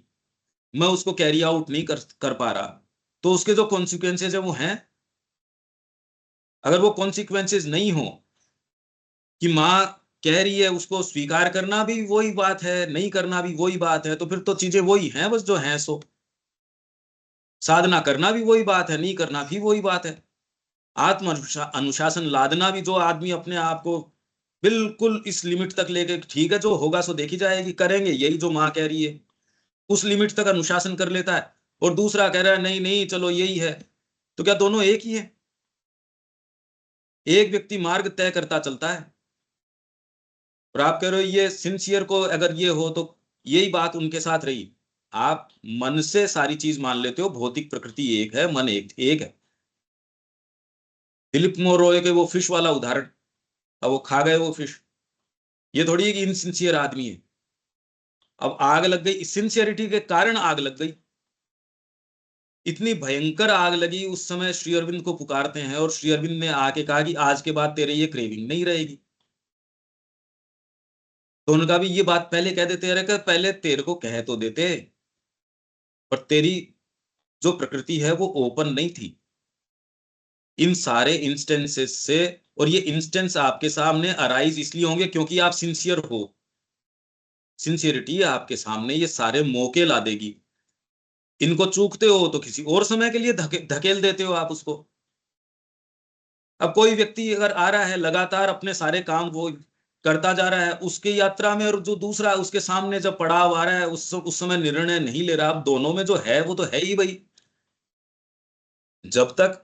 मैं उसको कैरी आउट नहीं कर पा रहा, तो उसके जो कॉन्सिक्वेंसेज है वो हैं। अगर वो कॉन्सिक्वेंसेज नहीं हो कि माँ कह रही है, उसको स्वीकार करना भी वही बात है, नहीं करना भी वही बात है, तो फिर तो चीजें वही हैं बस जो हैं सो। साधना करना भी वही बात है, नहीं करना भी वही बात है। आत्म अनुशासन लादना भी, जो आदमी अपने आप को बिल्कुल इस लिमिट तक लेके ठीक है जो होगा सो देखी जाएगी, करेंगे यही जो माँ कह रही है, उस लिमिट तक अनुशासन कर लेता है। और दूसरा कह रहा है नहीं नहीं चलो यही है, तो क्या दोनों एक ही है? एक व्यक्ति मार्ग तय करता चलता है और आप कह रहे हो ये सिंसियर को अगर ये हो तो यही बात उनके साथ रही। आप मन से सारी चीज मान लेते हो, भौतिक प्रकृति एक है, मन एक एक है। फिलिप मोरोए के वो फिश वाला उदाहरण, अब वो खा गए वो फिश, ये थोड़ी है कि इनसिंसियर आदमी है। अब आग लग गई, सिंसियरिटी के कारण आग लग गई, इतनी भयंकर आग लगी। उस समय श्री अरविंद को पुकारते हैं और श्री अरविंद ने आके कहा कि आज के बाद तेरे ये क्रेविंग नहीं रहेगी। तो उन्होंने कहा भी ये बात पहले कह देते, अरे पहले तेरे को कह तो देते, पर तेरी जो प्रकृति है वो ओपन नहीं थी इन सारे इंस्टेंसेस से। और ये इंस्टेंस आपके सामने अराइज इसलिए होंगे क्योंकि आप सिंसियर हो। सिंसियरिटी आपके सामने ये सारे मौके ला देगी। इनको चूकते हो तो किसी और समय के लिए धकेल देते हो आप उसको। अब कोई व्यक्ति अगर आ रहा है लगातार अपने सारे काम वो करता जा रहा है उसकी यात्रा में, और जो दूसरा उसके सामने जब पड़ाव आ रहा है उस समय निर्णय नहीं ले रहा, अब दोनों में जो है वो तो है ही भाई। जब तक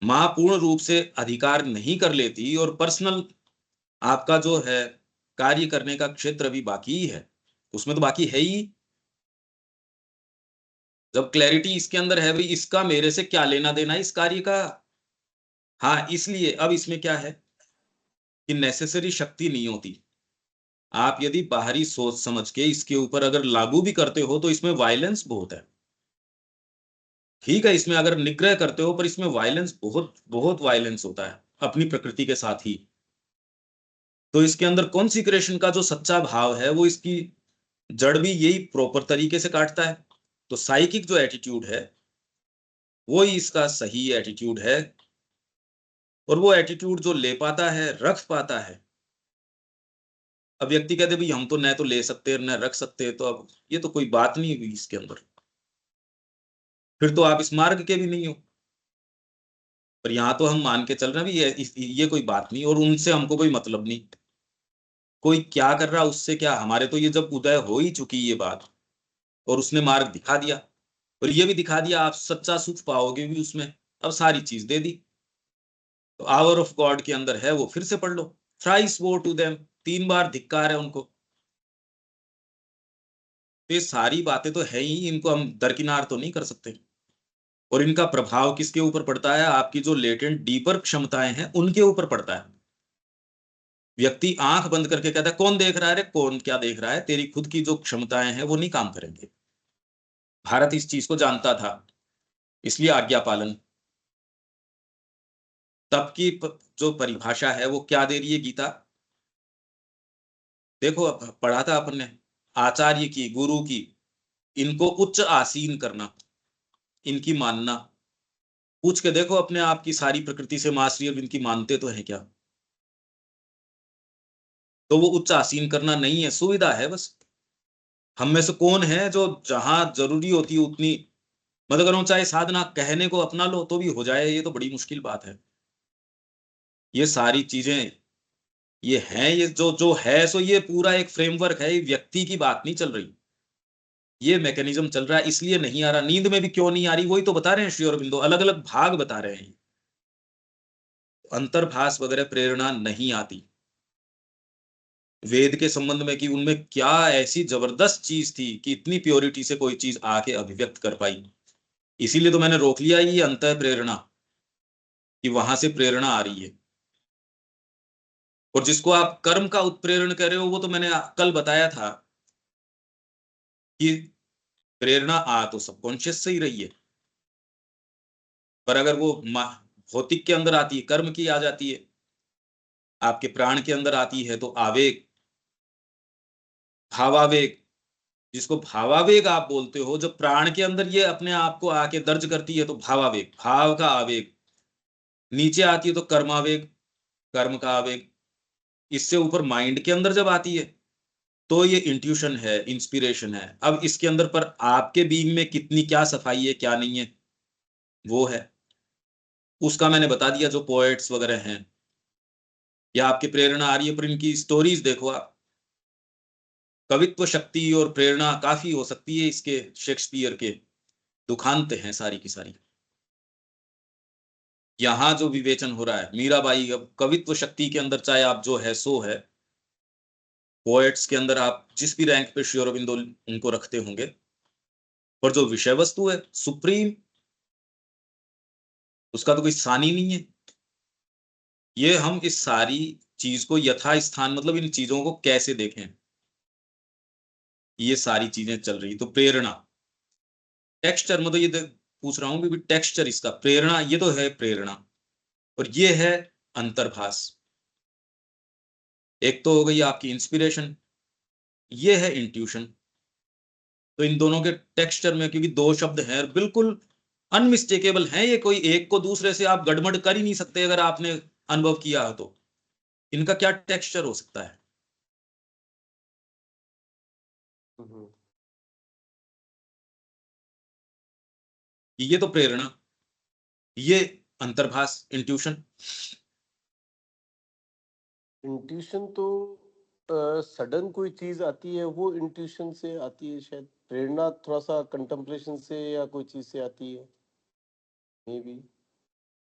मां पूर्ण रूप से अधिकार नहीं कर लेती और पर्सनल आपका जो है कार्य करने का क्षेत्र भी बाकी ही है, उसमें तो बाकी है ही। जब क्लैरिटी इसके अंदर है भाई इसका मेरे से क्या लेना देना इस कार्य का। हाँ, इसलिए अब इसमें क्या है कि नेसेसरी शक्ति नहीं होती। आप यदि बाहरी सोच समझ के इसके ऊपर अगर लागू भी करते हो तो इसमें वायलेंस बहुत है। ठीक है, इसमें अगर निग्रह करते हो पर इसमें वायलेंस बहुत बहुत वायलेंस होता है अपनी प्रकृति के साथ ही। तो इसके अंदर कॉन्सिक्रेशन का जो सच्चा भाव है वो इसकी जड़ भी यही प्रॉपर तरीके से काटता है। तो साइकिक जो एटीट्यूड है वो ही इसका सही एटीट्यूड है। और वो एटीट्यूड जो ले पाता है, रख पाता है। अब व्यक्ति कहते भाई हम तो न तो ले सकते न रख सकते, तो अब ये तो कोई बात नहीं हुई इसके अंदर, फिर तो आप इस मार्ग के भी नहीं हो। पर यहाँ तो हम मान के चल रहे हैं भी ये कोई बात नहीं और उनसे हमको कोई मतलब नहीं। कोई क्या कर रहा उससे क्या, हमारे तो ये जब उदय हो ही चुकी ये बात और उसने मार्ग दिखा दिया और ये भी दिखा दिया आप सच्चा सुख पाओगे भी उसमें। अब सारी चीज दे दी। तो आवर ऑफ गॉड के अंदर है वो, फिर से पढ़ लो। थ्राइस वो टू देम, 3 बार धिक्कार है उनको। तो ये सारी बातें तो है ही, इनको हम दरकिनार तो नहीं कर सकते। और इनका प्रभाव किसके ऊपर पड़ता है? आपकी जो लेटेंट डीपर क्षमताएं हैं उनके ऊपर पड़ता है। व्यक्ति आंख बंद करके कहता है कौन देख रहा है, रे कौन क्या देख रहा है, तेरी खुद की जो क्षमताएं हैं वो नहीं काम करेंगे। भारत इस चीज को जानता था, इसलिए आज्ञा पालन। तब की जो परिभाषा है वो क्या दे रही है गीता, देखो पढ़ा था अपन ने, आचार्य की, गुरु की, इनको उच्च आसीन करना, इनकी मानना। पूछ के देखो अपने आप की सारी प्रकृति से माँ श्री अरविंद की मानते तो है क्या? तो वो उच्च आसीन करना नहीं है, सुविधा है बस। हम में से कौन है जो जहां जरूरी होती है उतनी मत करो, चाहे साधना कहने को अपना लो तो भी हो जाए, ये तो बड़ी मुश्किल बात है। ये सारी चीजें ये हैं, ये जो जो है सो ये पूरा एक फ्रेमवर्क है, ये व्यक्ति की बात नहीं चल रही। ये मैकेनिज्म चल रहा है, इसलिए नहीं आ रहा। नींद में भी क्यों नहीं आ रही वही तो बता रहे हैं श्री अरबिंदो, अलग अलग भाग बता रहे हैं। अंतर्भास वगैरह प्रेरणा नहीं आती वेद के संबंध में कि उनमें क्या ऐसी जबरदस्त चीज थी कि इतनी प्योरिटी से कोई चीज आके अभिव्यक्त कर पाई। इसीलिए तो मैंने रोक लिया ये अंत प्रेरणा, कि वहां से प्रेरणा आ रही है। और जिसको आप कर्म का उत्प्रेरण कह रहे हो वो तो मैंने कल बताया था कि प्रेरणा आ तो सबकॉन्शियस से ही रही है, पर अगर वो भौतिक के अंदर आती है, कर्म की आ जाती है, आपके प्राण के अंदर आती है तो आवेग, भावावेग, जिसको भावावेग आप बोलते हो, जब प्राण के अंदर ये अपने आप को आके दर्ज करती है तो भावावेग, भाव का आवेग। नीचे आती है तो कर्मावेग, कर्म का आवेग। इससे ऊपर माइंड के अंदर जब आती है तो ये इंट्यूशन है, इंस्पिरेशन है। अब इसके अंदर पर आपके बीइंग में कितनी क्या सफाई है क्या नहीं है वो है, उसका मैंने बता दिया। जो पोएट्स वगैरह हैं या आपकी प्रेरणा आ रही है, पर इनकी स्टोरीज देखो आप, कवित्व शक्ति और प्रेरणा काफी हो सकती है इसके, शेक्सपियर के दुखांत हैं सारी की सारी। यहाँ जो विवेचन हो रहा है मीराबाई, अब कवित्व शक्ति के अंदर चाहे आप जो है सो है, पोएट्स के अंदर आप जिस भी रैंक पे श्री अरबिंदो उनको रखते होंगे, पर जो विषय वस्तु है सुप्रीम, उसका तो कोई स्थान ही नहीं है। ये हम इस सारी चीज को यथा स्थान, मतलब इन चीजों को कैसे देखें, ये सारी चीजें चल रही। तो प्रेरणा टेक्सचर, मतलब ये पूछ रहा हूं कि टेक्सचर इसका प्रेरणा, ये तो है प्रेरणा, और ये है अंतर्भास। एक तो हो गई आपकी इंस्पिरेशन, ये है इंट्यूशन। तो इन दोनों के टेक्सचर में, क्योंकि दो शब्द हैं बिल्कुल अनमिस्टेकेबल हैं, ये कोई एक को दूसरे से आप गड़बड़ कर ही नहीं सकते अगर आपने अनुभव किया हो तो। इनका क्या टेक्सचर हो सकता है? ये तो प्रेरणा, ये अंतर्भास, इंट्यूशन। इंट्यूशन तो सडन कोई चीज आती है वो इंट्यूशन से आती है शायद। प्रेरणा थोड़ा सा कंtemplation से या कोई चीज से आती है मे बी।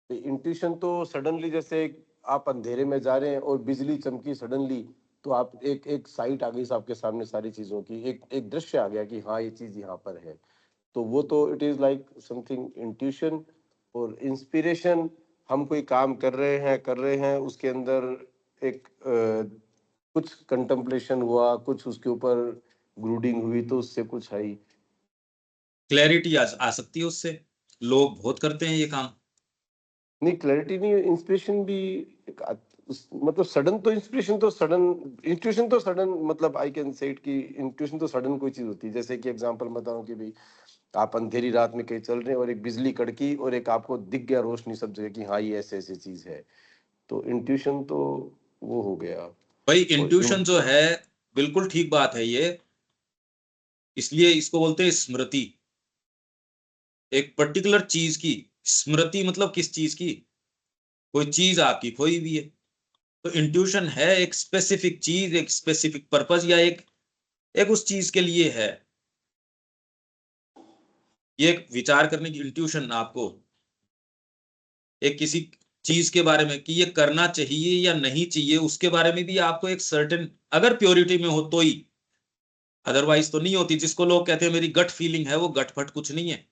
इंट्यूशन तो सडनली, जैसे आप अंधेरे में जा रहे हैं और बिजली चमकी सडनली, तो आप एक एक साइट आ गई आपके सामने सारी चीजों की, एक एक दृश्य आ गया कि हाँ ये चीज यहाँ पर है। तो वो तो it is like something intuition. और इंस्पिरेशन, हम कोई काम कर रहे हैं उसके अंदर एक कुछ कंtemplation हुआ, कुछ उसके ऊपर ब्रूडिंग हुई तो उससे कुछ आई। क्लैरिटी आ सकती है उससे, लोग बहुत करते हैं ये काम। नहीं, क्लैरिटी नहीं, इंस्पिरेशन भी एक मतलब सडन तो इंस्पिरेशन तो सडन, इंट्यूशन तो सडन, मतलब आई कैन से इट कि इंट्यूशन तो सडन कोई चीज होती है। जैसे कि एग्जांपल बताऊं कि भाई आप अंधेरी रात में कहीं चल रहे हैं और एक बिजली कड़की और एक आपको दिख गया रोशनी सब जगह कि हाँ ये ऐसे ऐसी चीज है, तो इंट्यूशन तो वो हो गया। भाई और इंट्यूशन जो है बिल्कुल ठीक बात है ये, इसलिए इसको बोलते हैं स्मृति। एक पर्टिकुलर चीज की स्मृति, मतलब किस चीज की, कोई चीज आपकी खोई हुई है। तो इंट्यूशन है एक स्पेसिफिक चीज, एक स्पेसिफिक पर्पज, या एक एक उस चीज के लिए है। ये एक विचार करने की इंट्यूशन आपको, एक किसी चीज के बारे में कि ये करना चाहिए या नहीं चाहिए, उसके बारे में भी आपको एक सर्टेन, अगर प्योरिटी में हो तो ही, अदरवाइज तो नहीं होती। जिसको लोग कहते हैं मेरी गट फीलिंग है, वो गट फट कुछ नहीं है,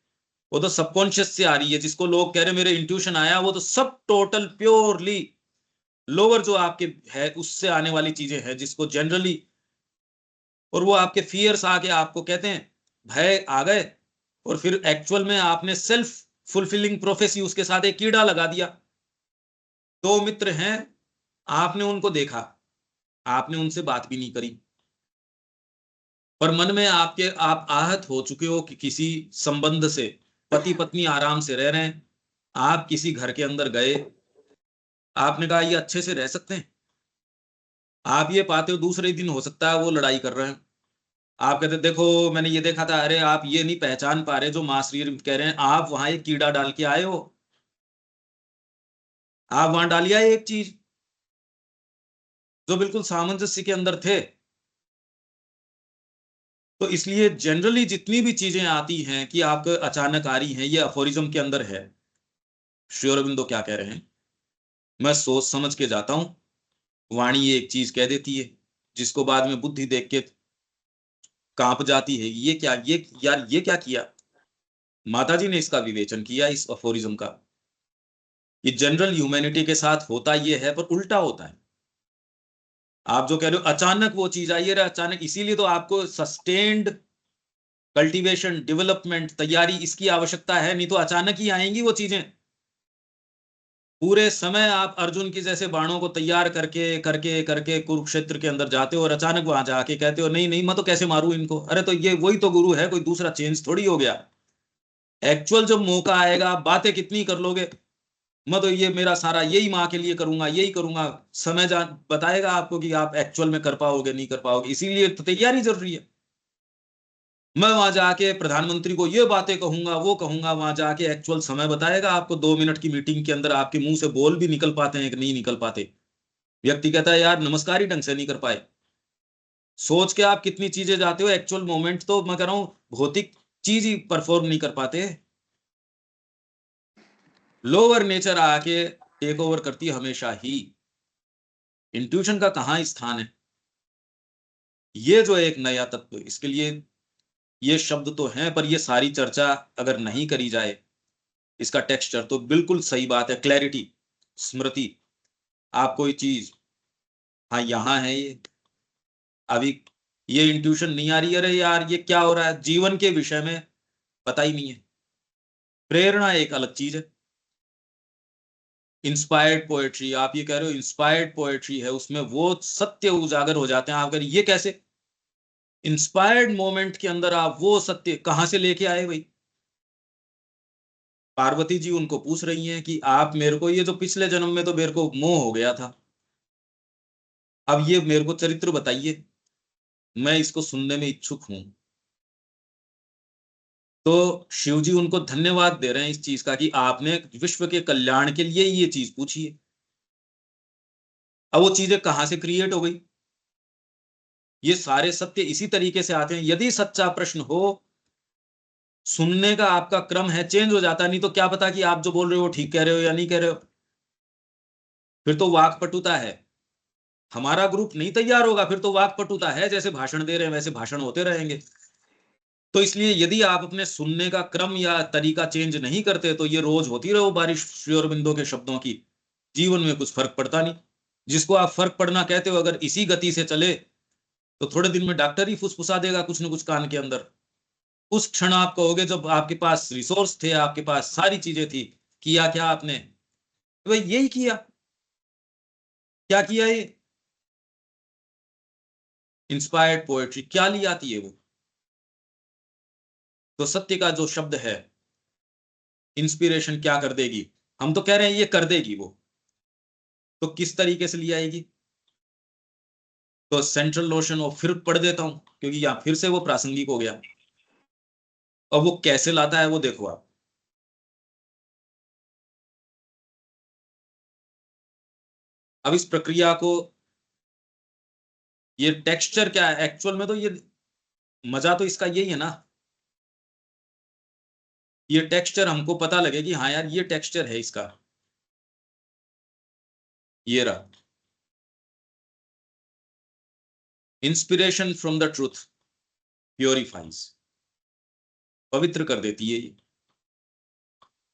वो तो सबकॉन्शियस से आ रही है। जिसको लोग कह रहे हैं मेरे इंट्यूशन आया, वो तो सब टोटल प्योरली लोअर जो आपके है उससे आने वाली चीजें हैं जिसको जनरली, और वो आपके फियर्स आके आपको कहते हैं, भय आ गए, और फिर एक्चुअल में आपने सेल्फ फुलफिलिंग प्रोफेसी उसके साथ एक कीड़ा लगा दिया। दो मित्र हैं, आपने उनको देखा, आपने उनसे बात भी नहीं करी, पर मन में आपके आप आहत हो चुके हो कि किसी संबंध से, पति पत्नी आराम से रह रहे हैं, आप किसी घर के अंदर गए, आपने कहा ये अच्छे से रह सकते हैं, आप ये पाते हो दूसरे दिन हो सकता है वो लड़ाई कर रहे हैं, आप कहते देखो मैंने ये देखा था, अरे आप ये नहीं पहचान पा रहे जो मां श्री कह रहे हैं, आप वहां एक कीड़ा डाल के आए हो, आप वहां डालिए एक चीज जो बिल्कुल सामंजस्य के अंदर थे। तो इसलिए जनरली जितनी भी चीजें आती हैं कि आपको अचानक आ रही हैं, ये अफोरिज्म के अंदर है। श्री अरविंदो क्या कह रहे हैं, मैं सोच समझ के जाता हूं, वाणी एक चीज कह देती है जिसको बाद में बुद्धि देख के कांप जाती है, ये क्या, ये यार ये क्या किया। माताजी ने इसका विवेचन किया इस अफोरिज्म का, ये जनरल ह्यूमैनिटी के साथ होता ये है, पर उल्टा होता है। आप जो कह रहे हो अचानक वो चीज आई है, अचानक, इसीलिए तो आपको सस्टेन्ड कल्टीवेशन, डेवलपमेंट, तैयारी इसकी आवश्यकता है, नहीं तो अचानक ही आएंगी वो चीजें। पूरे समय आप अर्जुन की जैसे बाणों को तैयार करके करके करके कुरुक्षेत्र के अंदर जाते हो, और अचानक वहां जाके कहते हो नहीं नहीं मैं तो कैसे मारूं इनको, अरे तो ये वही तो गुरु है, कोई दूसरा चेंज थोड़ी हो गया। एक्चुअल जब मौका आएगा, आप बातें कितनी कर लोगे, मैं तो ये मेरा सारा यही माँ के लिए करूंगा, यही करूंगा, समय जान बताएगा आपको कि आप एक्चुअल में कर पाओगे नहीं कर पाओगे, इसीलिए तो तैयारी जरूरी है। मैं वहां जाके प्रधानमंत्री को ये बातें कहूंगा, वो कहूंगा, वहां जाके एक्चुअल समय बताएगा आपको, 2 मिनट की मीटिंग के अंदर आपके मुंह से बोल भी निकल पाते हैं कि नहीं निकल पाते। व्यक्ति कहता है यार नमस्कार ही ढंग से नहीं कर पाए। सोच के आप कितनी चीजें जाते हो, एक्चुअल मोमेंट तो मैं कह रहा हूं भौतिक चीज ही परफॉर्म नहीं कर पाते। लोअर नेचर आके टेक ओवर करती है हमेशा ही। इंट्यूशन का कहाँ स्थान है, ये जो एक नया तत्व, इसके लिए ये शब्द तो हैं, पर ये सारी चर्चा अगर नहीं करी जाए, इसका टेक्सचर तो बिल्कुल सही बात है, क्लैरिटी, स्मृति, आप कोई चीज, हाँ यहाँ है ये, अभी ये इंट्यूशन नहीं आ रही, अरे यार ये क्या हो रहा है जीवन के विषय में, पता ही नहीं है। प्रेरणा एक अलग चीज है। इंस्पायर्ड पोएट्री, आप ये कह रहे हो इंस्पायर्ड पोएट्री है, उसमें वो सत्य उजागर हो जाते हैं, आप कह रहे ये कैसे, इंस्पायर्ड मोमेंट के अंदर आप वो सत्य कहां से लेके आए भाई। पार्वती जी उनको पूछ रही हैं कि आप मेरे को, ये जो पिछले जन्म में तो मेरे को मोह हो गया था, अब ये मेरे को चरित्र बताइए, मैं इसको सुनने में इच्छुक हूं। तो शिव जी उनको धन्यवाद दे रहे हैं इस चीज का कि आपने विश्व के कल्याण के लिए ये चीज पूछी है। अब वो चीजें कहां से क्रिएट हो गई, ये सारे सत्य इसी तरीके से आते हैं। यदि सच्चा प्रश्न हो, सुनने का आपका क्रम है चेंज हो जाता है, नहीं तो क्या पता कि आप जो बोल रहे हो ठीक कह रहे हो या नहीं कह रहे हो। फिर तो वाकपटुता है, हमारा ग्रुप नहीं तैयार होगा, फिर तो वाकपटुता है, जैसे भाषण दे रहे हैं वैसे भाषण होते रहेंगे। तो इसलिए यदि आप अपने सुनने का क्रम या तरीका चेंज नहीं करते, तो ये रोज होती रहो बारिश श्री अरविंदो के शब्दों की, जीवन में कुछ फर्क पड़ता नहीं। जिसको आप फर्क पड़ना कहते हो, अगर इसी गति से चले तो थोड़े दिन में डॉक्टर ही फुसफुसा देगा कुछ ना कुछ कान के अंदर। उस क्षण आप कहोगे जब आपके पास रिसोर्स थे, आपके पास सारी चीजें थी, किया क्या आपने, भाई यही किया, क्या किया ये इंस्पायर्ड पोएट्री क्या ली आती है वो। तो सत्य का जो शब्द है, इंस्पिरेशन क्या कर देगी, हम तो कह रहे हैं ये कर देगी वो, तो किस तरीके से ले आएगी। तो सेंट्रल लोशन वो फिर पढ़ देता हूं क्योंकि यहां फिर से वो प्रासंगिक हो गया। और वो कैसे लाता है वो देखो आप, अब इस प्रक्रिया को, ये टेक्सचर क्या है एक्चुअल में, तो ये मजा तो इसका यही है ना, ये टेक्सचर हमको पता लगे कि हाँ यार ये टेक्सचर है इसका, ये रहा। Inspiration from the truth purifies, पवित्र कर देती है ये,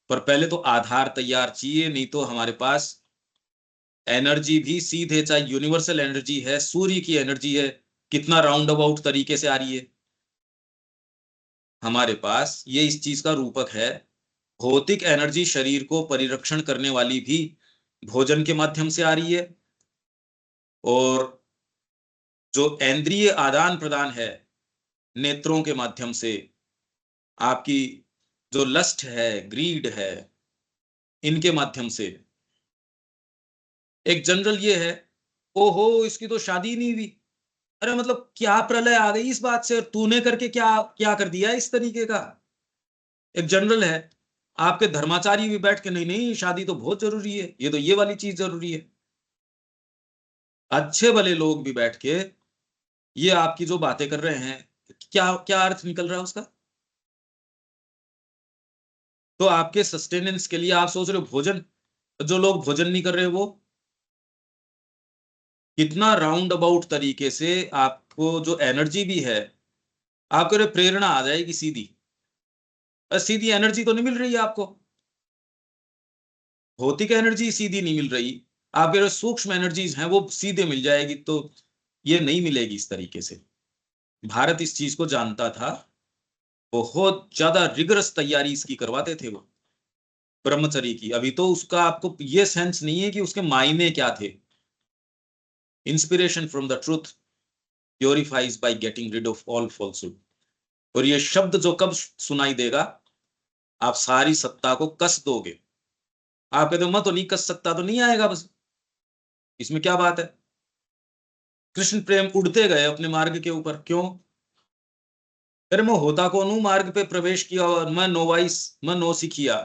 पर पहले तो आधार तैयार चाहिए, नहीं तो हमारे पास एनर्जी भी सीधे, चाहे यूनिवर्सल एनर्जी है, सूर्य की एनर्जी है, कितना राउंड अबाउट तरीके से आ रही है हमारे पास, ये इस चीज का रूपक है। भौतिक एनर्जी शरीर को परिरक्षण करने वाली भी भोजन के माध्यम से आ रही है, और जो इंद्रिय आदान प्रदान है नेत्रों के माध्यम से, आपकी जो लस्ट है, ग्रीड है, इनके माध्यम से। एक जनरल ये है, ओहो इसकी तो शादी नहीं हुई, अरे मतलब क्या प्रलय आ गई इस बात से, और तूने करके क्या क्या कर दिया इस तरीके का। एक जनरल है, आपके धर्माचारी भी बैठ के नहीं नहीं शादी तो बहुत जरूरी है, ये तो ये वाली चीज जरूरी है। अच्छे भले लोग भी बैठ के ये आपकी जो बातें कर रहे हैं, क्या क्या अर्थ निकल रहा है उसका। तो आपके सस्टेनेंस के लिए आप सोच रहे हो भोजन, जो लोग भोजन नहीं कर रहे वो कितना राउंड अबाउट तरीके से आपको जो एनर्जी भी है, आपको प्रेरणा आ जाएगी सीधी, सीधी एनर्जी तो नहीं मिल रही है आपको, भौतिक एनर्जी सीधी नहीं मिल रही, आपके जो सूक्ष्म एनर्जीज हैं वो सीधे मिल जाएगी, तो ये नहीं मिलेगी इस तरीके से। भारत इस चीज को जानता था, बहुत ज्यादा रिगरस तैयारी इसकी करवाते थे वो ब्रह्मचर्य की। अभी तो उसका आपको ये सेंस नहीं है कि उसके मायने क्या थे। Inspiration from the truth purifies by getting rid of all falsehood. और ये शब्द जो कब सुनाई देगा, आप सारी सत्ता को कस दोगे। आप कहते हो मैं तो नहीं कस सकता, तो नहीं आएगा बस, इसमें क्या बात है। कृष्ण प्रेम उड़ते गए अपने मार्ग के ऊपर, क्यों? फिर मैं होता कौन हूं, मार्ग पे प्रवेश किया और मैं नोवाइस, मैं नो सिखिया,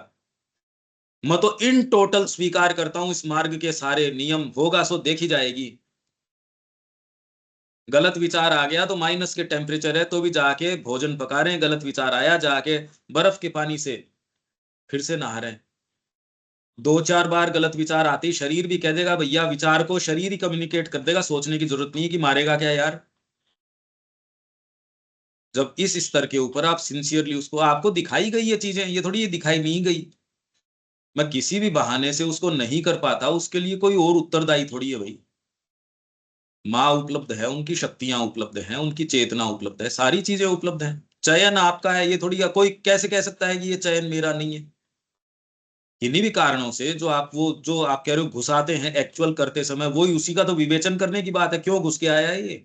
मैं तो इन टोटल स्वीकार करता हूं इस मार्ग के सारे नियम, होगा सो देखी जाएगी। गलत विचार आ गया तो माइनस के टेम्परेचर है तो भी जाके भोजन पका रहे हैं, गलत विचार आया जाके बर्फ के पानी से फिर से नहा रहे हैं। 2-4 बार गलत विचार आते ही शरीर भी कह देगा भैया, विचार को शरीर ही कम्युनिकेट कर देगा, सोचने की जरूरत नहीं है कि मारेगा क्या यार। जब इस स्तर के ऊपर आप सिंसियरली उसको, आपको दिखाई गई ये चीजें, ये थोड़ी ये दिखाई नहीं गई, मैं किसी भी बहाने से उसको नहीं कर पाता, उसके लिए कोई और उत्तरदायी थोड़ी है भाई। माँ उपलब्ध है, उनकी शक्तियां उपलब्ध हैं, उनकी चेतना उपलब्ध है, सारी चीजें उपलब्ध हैं। चयन आपका है, ये थोड़ी कोई कैसे कह सकता है कि ये चयन मेरा नहीं है। किन्हीं भी कारणों से जो आप, वो जो आप कह रहे हो घुसाते हैं एक्चुअल करते समय, वही उसी का तो विवेचन करने की बात है, क्यों घुस के आया है ये।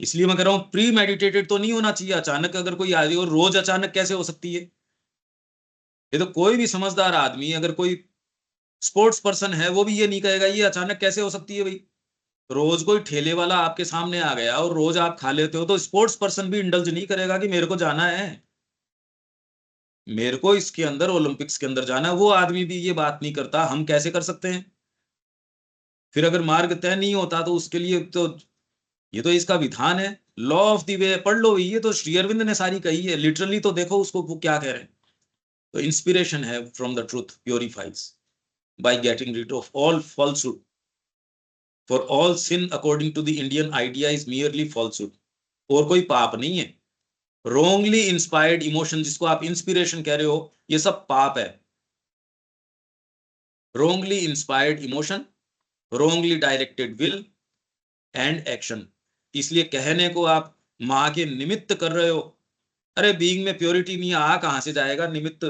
इसलिए मैं कह रहा हूँ प्री मेडिटेटेड तो नहीं होना चाहिए। अचानक अगर कोई आ रही हो, रोज अचानक कैसे हो सकती है। ये तो कोई भी समझदार आदमी, अगर कोई स्पोर्ट्स पर्सन है, वो भी ये नहीं कहेगा ये अचानक कैसे हो सकती है भाई। रोज कोई ठेले वाला आपके सामने आ गया और रोज आप खा लेते हो, तो स्पोर्ट्स पर्सन भी इंडल्ज नहीं करेगा कि मेरे को जाना है, मेरे को इसके अंदर ओलंपिक्स के अंदर जाना है। वो आदमी भी ये बात नहीं करता, हम कैसे कर सकते हैं। फिर अगर मार्ग तय नहीं होता तो उसके लिए तो, ये तो इसका विधान है, लॉ ऑफ द वे पढ़ लो, ये तो श्री अरविंद ने सारी कही है लिटरली, तो देखो उसको वो क्या कह रहे हैं। तो इंस्पिरेशन है from the truth purifies by getting rid of all falsehood, for all sin according to the Indian idea is merely falsehood. और कोई पाप नहीं है। रोंगली इंस्पायर्ड इमोशन, जिसको आप इंस्पिरेशन कह रहे हो, ये सब पाप है। Wrongly inspired emotion, wrongly directed will and action. इसलिए कहने को आप माँ के निमित्त कर रहे हो, अरे बीइंग में प्योरिटी नहीं, आ कहां से जाएगा निमित्त।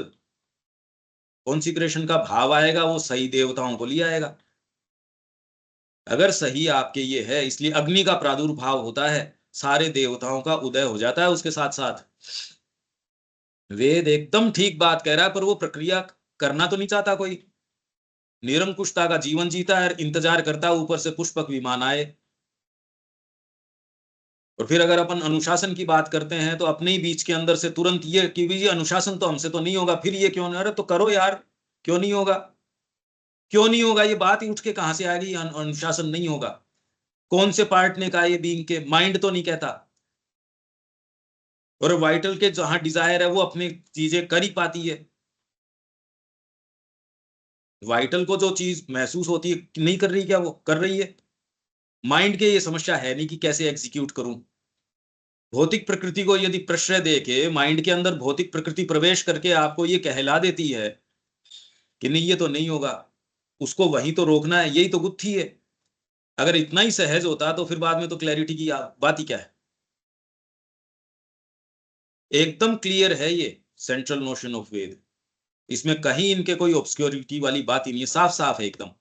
कॉन्सिक्रेशन का भाव आएगा वो सही देवताओं को ले आएगा। अगर सही आपके ये है, इसलिए अग्नि का प्रादुर्भाव होता है, सारे देवताओं का उदय हो जाता है उसके साथ साथ। वेद एकदम ठीक बात कह रहा है, पर वो प्रक्रिया करना तो नहीं चाहता कोई। निरंकुशता का जीवन जीता है, इंतजार करता है ऊपर से पुष्पक विमान आए। और फिर अगर अपन अनुशासन की बात करते हैं, तो अपने ही बीच के अंदर से तुरंत ये कि भी ये अनुशासन तो हमसे तो नहीं होगा, फिर ये क्यों नहीं, अरे तो करो यार, क्यों नहीं होगा, क्यों नहीं होगा, ये बात ही उठ के कहां से आ गई अनुशासन नहीं होगा। कौन से पार्ट ने कहा ये, बीइंग के माइंड तो नहीं कहता। और वाइटल के जहां डिजायर है वो अपनी चीजें कर ही पाती है। वाइटल को जो चीज महसूस होती है नहीं कर रही, क्या वो कर रही है। माइंड के ये समस्या है नहीं कि कैसे एग्जीक्यूट करूं। भौतिक प्रकृति को यदि प्रश्रय दे के माइंड के अंदर भौतिक प्रकृति प्रवेश करके आपको ये कहला देती है कि नहीं ये तो नहीं होगा, उसको वहीं तो रोकना है, यही तो गुत्थी है। अगर इतना ही सहज होता तो फिर बाद में तो क्लैरिटी की बात ही क्या है। एकदम क्लियर है ये सेंट्रल नोशन ऑफ वेद, इसमें कहीं इनके कोई ऑब्सक्योरिटी वाली बात ही नहीं है, साफ साफ है एकदम।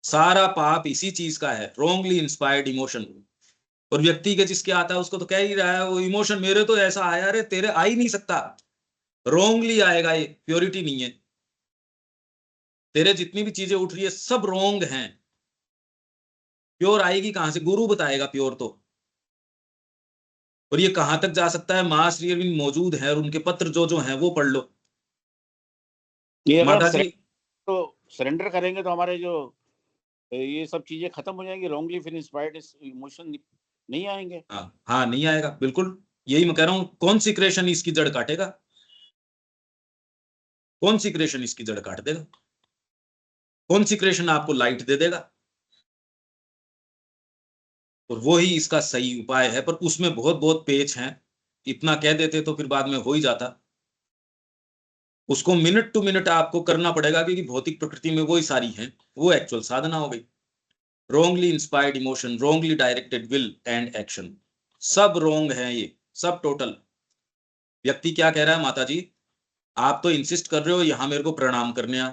सारा पाप इसी चीज का है, रॉन्गली इंस्पायर्ड इमोशन। और व्यक्ति के जिसके आता है उसको तो कह ही रहा है वो इमोशन मेरे तो ऐसा आया, अरे तेरे आ ही नहीं सकता, रॉन्गली आएगा, ये प्योरिटी नहीं है। तेरे जितनी भी चीजें उठ रही है सब रॉन्ग हैं, प्योर आएगी कहां से, गुरु बताएगा प्योर तो। और ये कहां तक जा सकता है, मां श्री अरविंद मौजूद है और उनके पत्र जो जो हैं वो पढ़ लो। ये अगर माता जी तो सरेंडर करेंगे तो हमारे जो ये सब चीजें खत्म हो जाएंगी, रॉन्गली फिर इंस्पायर्ड इमोशन नहीं आएंगे। हाँ नहीं आएगा, बिल्कुल यही मैं कह रहा हूं। कॉन्सिक्रेशन इसकी जड़ काटेगा, कॉन्सिक्रेशन इसकी जड़ काट देगा, कॉन्सिक्रेशन आपको लाइट दे देगा। और वो ही इसका सही उपाय है, पर उसमें बहुत बहुत पेच हैं, इतना कह देते तो फिर बाद में हो ही जाता। उसको मिनट टू मिनट आपको करना पड़ेगा, क्योंकि भौतिक प्रकृति में वो ही सारी है, वो एक्चुअल साधना हो गई। Wrongly inspired emotion, wrongly directed will and action, सब रोंग है ये, सब टोटल। व्यक्ति क्या कह रहा है, माता जी आप तो इंसिस्ट कर रहे हो यहां मेरे को प्रणाम करने आ,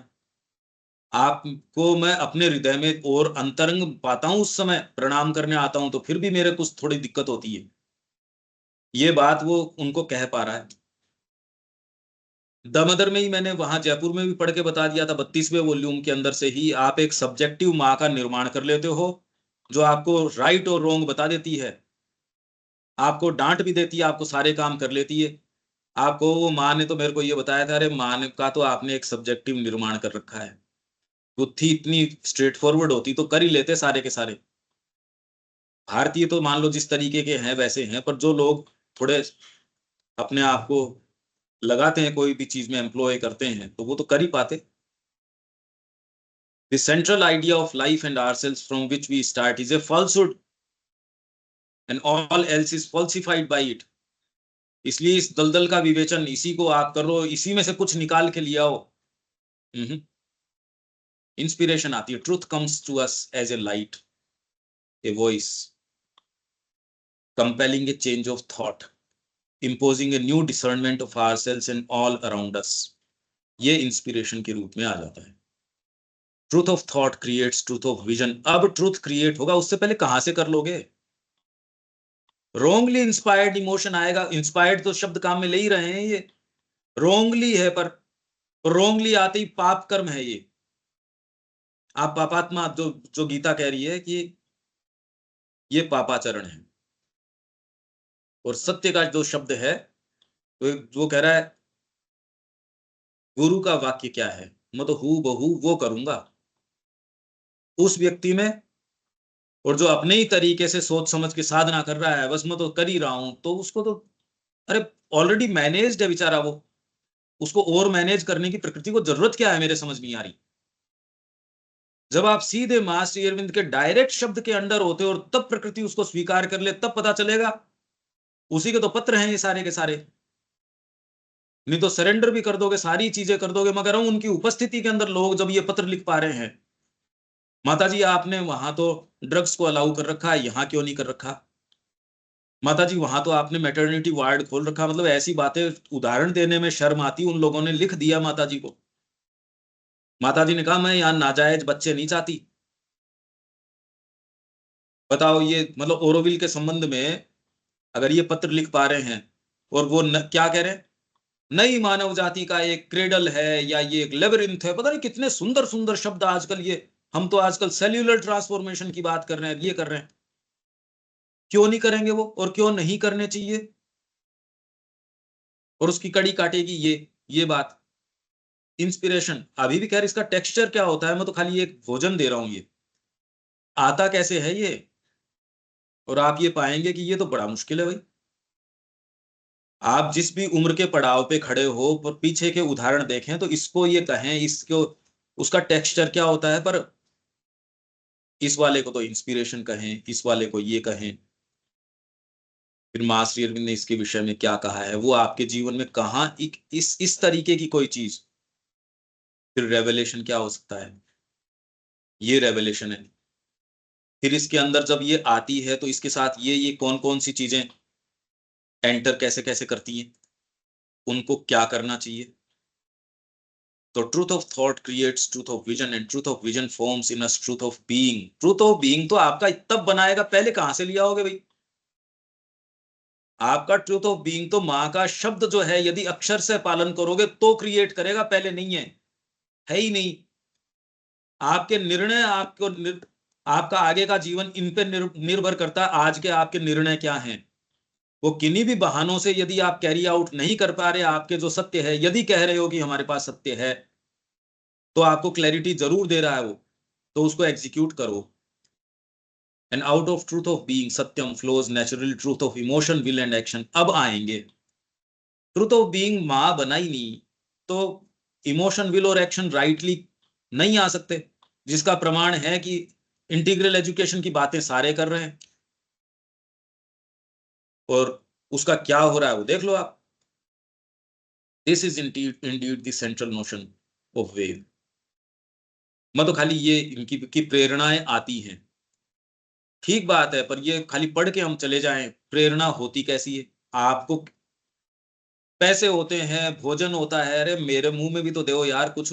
आपको मैं अपने हृदय में और अंतरंग पाता हूं, उस समय प्रणाम करने आता हूं तो फिर भी मेरे कुछ थोड़ी दिक्कत होती है। ये बात वो उनको कह पा रहा है। दामोदर में ही मैंने वहां जयपुर में भी पढ़ के बता दिया था, 32वें वॉल्यूम के अंदर से ही आप एक सब्जेक्टिव माँ का निर्माण कर लेते हो, जो आपको राइट और रॉन्ग बता देती है, आपको डांट भी देती है, आपको सारे काम कर लेती है। आपको वो माँ ने तो मेरे को ये बताया था, अरे माँ ने का तो आपने एक सब्जेक्टिव निर्माण कर रखा है, बुद्धि इतनी स्ट्रेट फॉरवर्ड होती तो कर ही लेते सारे के सारे। भारतीय तो मान लो जिस तरीके के हैं वैसे हैं, पर जो लोग थोड़े अपने आप को लगाते हैं कोई भी चीज में एम्प्लॉय करते हैं तो वो तो कर ही पाते। The central idea of life and ourselves from which we start is a falsehood and all else is falsified by it. इसलिए इस दलदल का विवेचन इसी को आप करो, इसी में से कुछ निकाल के लिया हो। इंस्पिरेशन आती है, truth comes to us as a light, a voice compelling a change of thought, imposing a new discernment of ourselves and all around us. ये इंस्पिरेशन के रूप में आ जाता है। Truth of thought creates truth of vision. अब truth create होगा, उससे पहले कहां से कर लोगे। रोंगली इंस्पायर्ड इमोशन आएगा, इंस्पायर्ड तो शब्द काम में ले ही रहे हैं, ये रोंगली है, पर रोंगली आते ही पाप कर्म है ये। आप पापात्मा, जो जो गीता कह रही है कि ये पापाचरण है। और सत्य का जो शब्द है तो वो कह रहा है, गुरु का वाक्य क्या है, मैं तो हूं बहू वो करूंगा उस व्यक्ति में। और जो अपने ही तरीके से सोच समझ के साधना कर रहा है, बस मैं तो कर ही रहा हूं, तो उसको तो अरे ऑलरेडी मैनेज्ड है बेचारा वो, उसको और मैनेज करने की प्रकृति को जरूरत क्या है, मेरे समझ नहीं आ रही। जब आप सीधे मां श्री अरविंद के डायरेक्ट शब्द के अंडर होते और तब प्रकृति उसको स्वीकार कर ले, तब पता चलेगा। उसी के तो पत्र हैं ये सारे के सारे। नहीं तो सरेंडर भी कर दोगे, सारी चीजें कर दोगे, मगर उनकी उपस्थिति के अंदर लोग जब ये पत्र लिख पा रहे हैं, माता जी आपने वहां तो ड्रग्स को अलाउ कर रखा है, यहां क्यों नहीं कर रखा। माता जी वहां तो आपने मैटरनिटी वार्ड खोल रखा, मतलब ऐसी बातें उदाहरण देने में शर्म आती, उन लोगों ने लिख दिया माता जी को। माता जी ने कहा मैं यहाँ नाजायज बच्चे नहीं चाहती। बताओ, ये मतलब ओरोविल के संबंध में अगर ये पत्र लिख पा रहे हैं और वो क्या कह रहे हैं, नई मानव जाति का एक क्रेडल है या ये एक लेबरिंथ है, पता नहीं कितने सुंदर सुंदर शब्द आजकल ये। हम तो आजकल सेल्यूलर ट्रांसफॉर्मेशन की बात कर रहे हैं, ये कर रहे हैं। क्यों नहीं करेंगे वो, और क्यों नहीं करने चाहिए। और उसकी कड़ी काटेगी ये बात। इंस्पिरेशन अभी भी खैर, इसका टेक्सचर क्या होता है, मैं तो खाली एक भोजन दे रहा हूं, ये आता कैसे है ये। और आप ये पाएंगे कि ये तो बड़ा मुश्किल है भाई। आप जिस भी उम्र के पड़ाव पे खड़े हो, पर पीछे के उदाहरण देखें तो इसको ये कहें, इसको उसका टेक्सचर क्या होता है, पर इस वाले को तो इंस्पिरेशन कहें, इस वाले को ये कहें। फिर मां श्री अरविंद ने इसके विषय में क्या कहा है, वो आपके जीवन में कहां इस तरीके की कोई चीज, फिर रेवलेशन क्या हो सकता है। ये रेवलेशन है। फिर इसके अंदर जब ये आती है तो इसके साथ ये कौन कौन सी चीजें एंटर कैसे कैसे करती हैं, उनको क्या करना चाहिए। तो truth of thought creates truth of vision and truth of vision forms in us truth of being. Truth of being तो आपका तब बनाएगा, पहले कहां से लिया होगे भाई? आपका ट्रूथ ऑफ बीइंग तो मां का शब्द जो है, यदि अक्षर से पालन करोगे तो क्रिएट करेगा, पहले नहीं है ही नहीं। आपके निर्णय आपका आगे का जीवन इन पे निर्भर करता है। आज के आपके निर्णय क्या हैं, वो किन्हीं भी बहानों से यदि आप कैरी आउट नहीं कर पा रहे, आपके जो सत्य है, यदि कह रहे हो कि हमारे पास सत्य है, तो आपको क्लैरिटी जरूर दे रहा है वो, तो उसको एग्जीक्यूट करो। And out of truth of being Satyam flows naturally truth of emotion, will and action. अब आएंगे ट्रूथ ऑफ बीइंग, मां बनाई नहीं तो इमोशन, विल और एक्शन राइटली नहीं आ सकते, जिसका प्रमाण है कि इंटीग्रल एजुकेशन की बातें सारे कर रहे हैं, और उसका क्या हो रहा है वो देख लो आप। This is indeed the central notion of Ved. मैं तो खाली ये इनकी की प्रेरणाएं आती हैं, ठीक बात है, पर ये खाली पढ़ के हम चले जाएं, प्रेरणा होती कैसी है? आपको पैसे होते हैं, भोजन होता है, अरे मेरे मुंह में भी तो दो यार कुछ,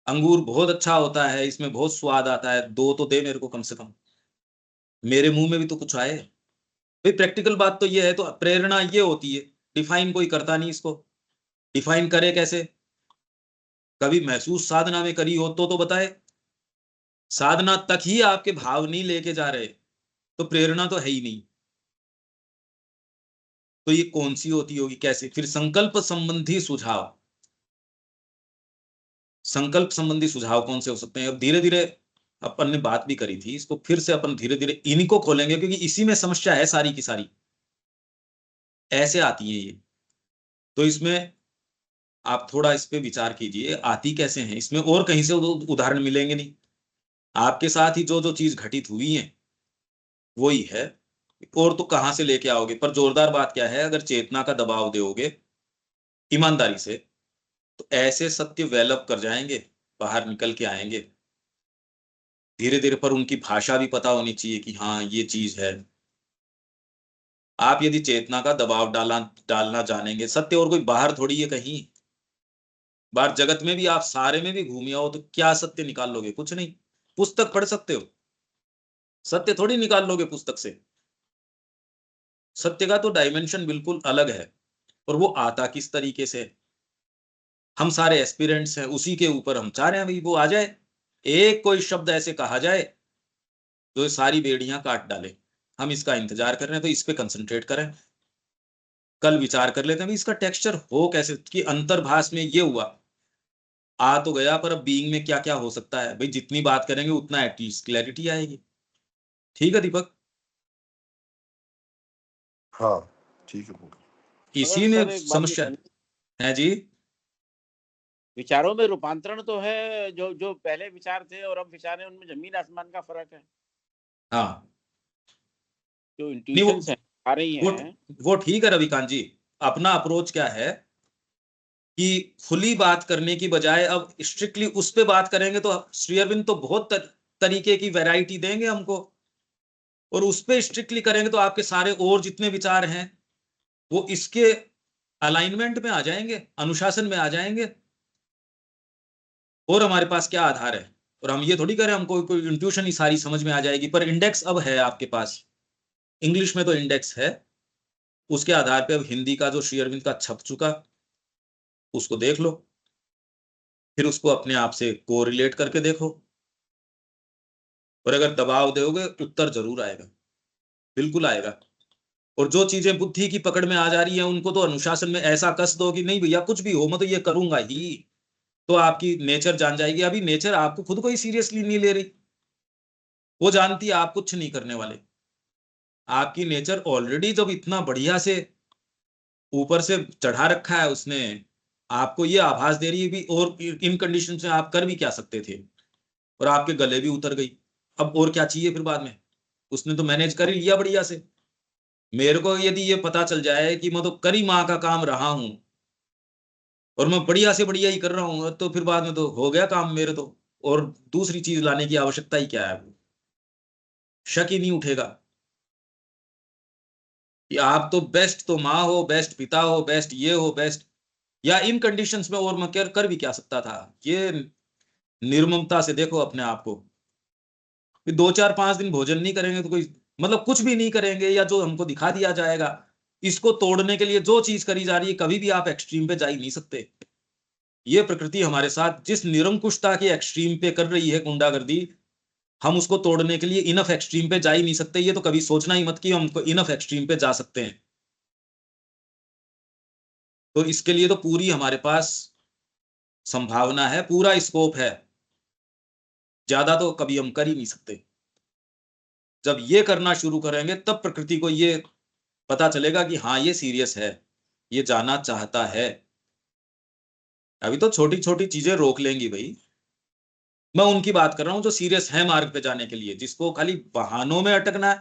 अंगूर बहुत अच्छा होता है, इसमें बहुत स्वाद आता है, दो तो दे मेरे को कम से कम, मेरे मुंह में भी तो कुछ आए भाई। प्रैक्टिकल बात तो ये है। तो प्रेरणा ये होती है, डिफाइन कोई करता नहीं इसको। डिफाइन करे कैसे? कभी महसूस साधना में करी हो तो बताए। साधना तक ही आपके भाव नहीं लेके जा रहे, तो प्रेरणा तो है ही नहीं। तो ये कौन सी होती होगी, कैसे? फिर संकल्प संबंधी सुझाव, संकल्प संबंधी सुझाव कौन से हो सकते हैं? अब धीरे धीरे अपन ने बात भी करी थी, इसको फिर से अपन धीरे धीरे इन्हीं को खोलेंगे, क्योंकि इसी में समस्या है सारी की सारी। ऐसे आती है ये, तो इसमें आप थोड़ा इस पे विचार कीजिए, आती कैसे हैं, इसमें और कहीं से उदाहरण मिलेंगे नहीं। आपके साथ ही जो जो चीज घटित हुई है वही है, और तो कहां से लेके आओगे? पर जोरदार बात क्या है, अगर चेतना का दबाव दोगे ईमानदारी से, तो ऐसे सत्य डेवलप कर जाएंगे, बाहर निकल के आएंगे धीरे धीरे। पर उनकी भाषा भी पता होनी चाहिए कि हाँ ये चीज है। आप यदि चेतना का दबाव डालना जानेंगे, सत्य और कोई बाहर थोड़ी है कहीं, बाहर जगत में भी आप सारे में भी घूम आओ तो क्या सत्य निकाल लोगे? कुछ नहीं। पुस्तक पढ़ सकते हो, सत्य थोड़ी निकाल लोगे पुस्तक से। सत्य का तो डायमेंशन बिल्कुल अलग है, और वो आता किस तरीके से? हम सारे एस्पिरेंट्स हैं, उसी के ऊपर हम चाह रहे हैं भाई वो आ जाए। एक कोई शब्द ऐसे कहा जाए जो सारी बेड़ियां काट डाले, हम इसका इंतजार कर रहे हैं, तो इस पे कंसंट्रेट करें। कल विचार कर लेते हैं भाई इसका टेक्सचर हो कैसे, कि अंतर्भाष में ये हुआ, आ तो गया, पर अब बीइंग में क्या क्या हो सकता है भाई? जितनी बात करेंगे उतना एटलीस्ट क्लैरिटी आएगी। ठीक है दीपक? हाँ ठीक है। मगर इसी सर में एक बात ये समस्या कहनी, है जी। विचारों में रूपांतरण तो है, जो जो पहले विचार थे और अब विचार है, उनमें जमीन आसमान का फर्क है। हाँ, जो नहीं इंट्यूशंस हैं आ रही वो हैं। वो ठीक है रविकांत जी। अपना अप्रोच क्या है कि खुली बात करने की बजाय अब स्ट्रिक्टली उस पे बात करेंगे, तो श्री अरविंद तो बहुत तरीके की वैरायटी देंगे हमको, और उस पे स्ट्रिक्टली करेंगे तो आपके सारे और जितने विचार हैं वो इसके अलाइनमेंट में आ जाएंगे, अनुशासन में आ जाएंगे। और हमारे पास क्या आधार है? और हम ये थोड़ी करें हमको कोई इंट्यूशन ही सारी समझ में आ जाएगी, पर इंडेक्स अब है आपके पास, इंग्लिश में तो इंडेक्स है, उसके आधार पे अब हिंदी का जो श्री अरविंद का छप चुका, उसको देख लो, फिर उसको अपने आप से कोरिलेट करके देखो, और अगर दबाव दोगे उत्तर जरूर आएगा, बिल्कुल आएगा। और जो चीजें बुद्धि की पकड़ में आ जा रही है उनको तो अनुशासन में ऐसा कस दो कि नहीं भैया कुछ भी हो मैं तो ये करूंगा ही, तो आपकी नेचर जान जाएगी। अभी नेचर आपको खुद को ही सीरियसली नहीं ले रही, वो जानती है आप कुछ नहीं करने वाले। आपकी नेचर ऑलरेडी जब इतना बढ़िया से ऊपर से चढ़ा रखा है उसने, आपको ये आभास दे रही है भी, और इन कंडीशन से आप कर भी क्या सकते थे, और आपके गले भी उतर गई। अब और क्या चाहिए फिर बाद में? उसने तो मैनेज कर ही लिया बढ़िया से। मेरे को यदि ये पता चल जाए कि मैं तो करी माँ का काम रहा हूं और मैं बढ़िया से बढ़िया ही कर रहा हूँ, तो फिर बाद में तो हो गया काम मेरे तो। और दूसरी चीज लाने की आवश्यकता ही क्या है? शक ही नहीं उठेगा कि आप तो बेस्ट, तो माँ हो, बेस्ट पिता हो, बेस्ट ये हो, बेस्ट, या इन कंडीशंस में और मैं कर भी क्या सकता था? ये निर्ममता से देखो अपने आप को। 2-4-5 दिन भोजन नहीं करेंगे तो कोई मतलब कुछ भी नहीं करेंगे, या जो हमको दिखा दिया जाएगा, इसको तोड़ने के लिए जो चीज करी जा रही है, कभी भी आप एक्सट्रीम पे जा ही नहीं सकते। ये प्रकृति हमारे साथ जिस निरंकुशता के एक्सट्रीम पे कर रही है गुंडागर्दी, हम उसको तोड़ने के लिए इनफ एक्सट्रीम पे जा ही नहीं सकते। ये तो कभी सोचना ही मत कि हम इनफ एक्सट्रीम पे जा सकते हैं। तो इसके लिए तो पूरी हमारे पास संभावना है, पूरा स्कोप है। ज्यादा तो कभी हम कर ही नहीं सकते। जब ये करना शुरू करेंगे तब प्रकृति को ये पता चलेगा कि हाँ, ये सीरियस है, ये जाना चाहता है। अभी तो छोटी छोटी चीजें रोक लेंगी भाई। मैं उनकी बात कर रहा हूं जो सीरियस है मार्ग पे जाने के लिए। जिसको खाली बहानों में अटकना है,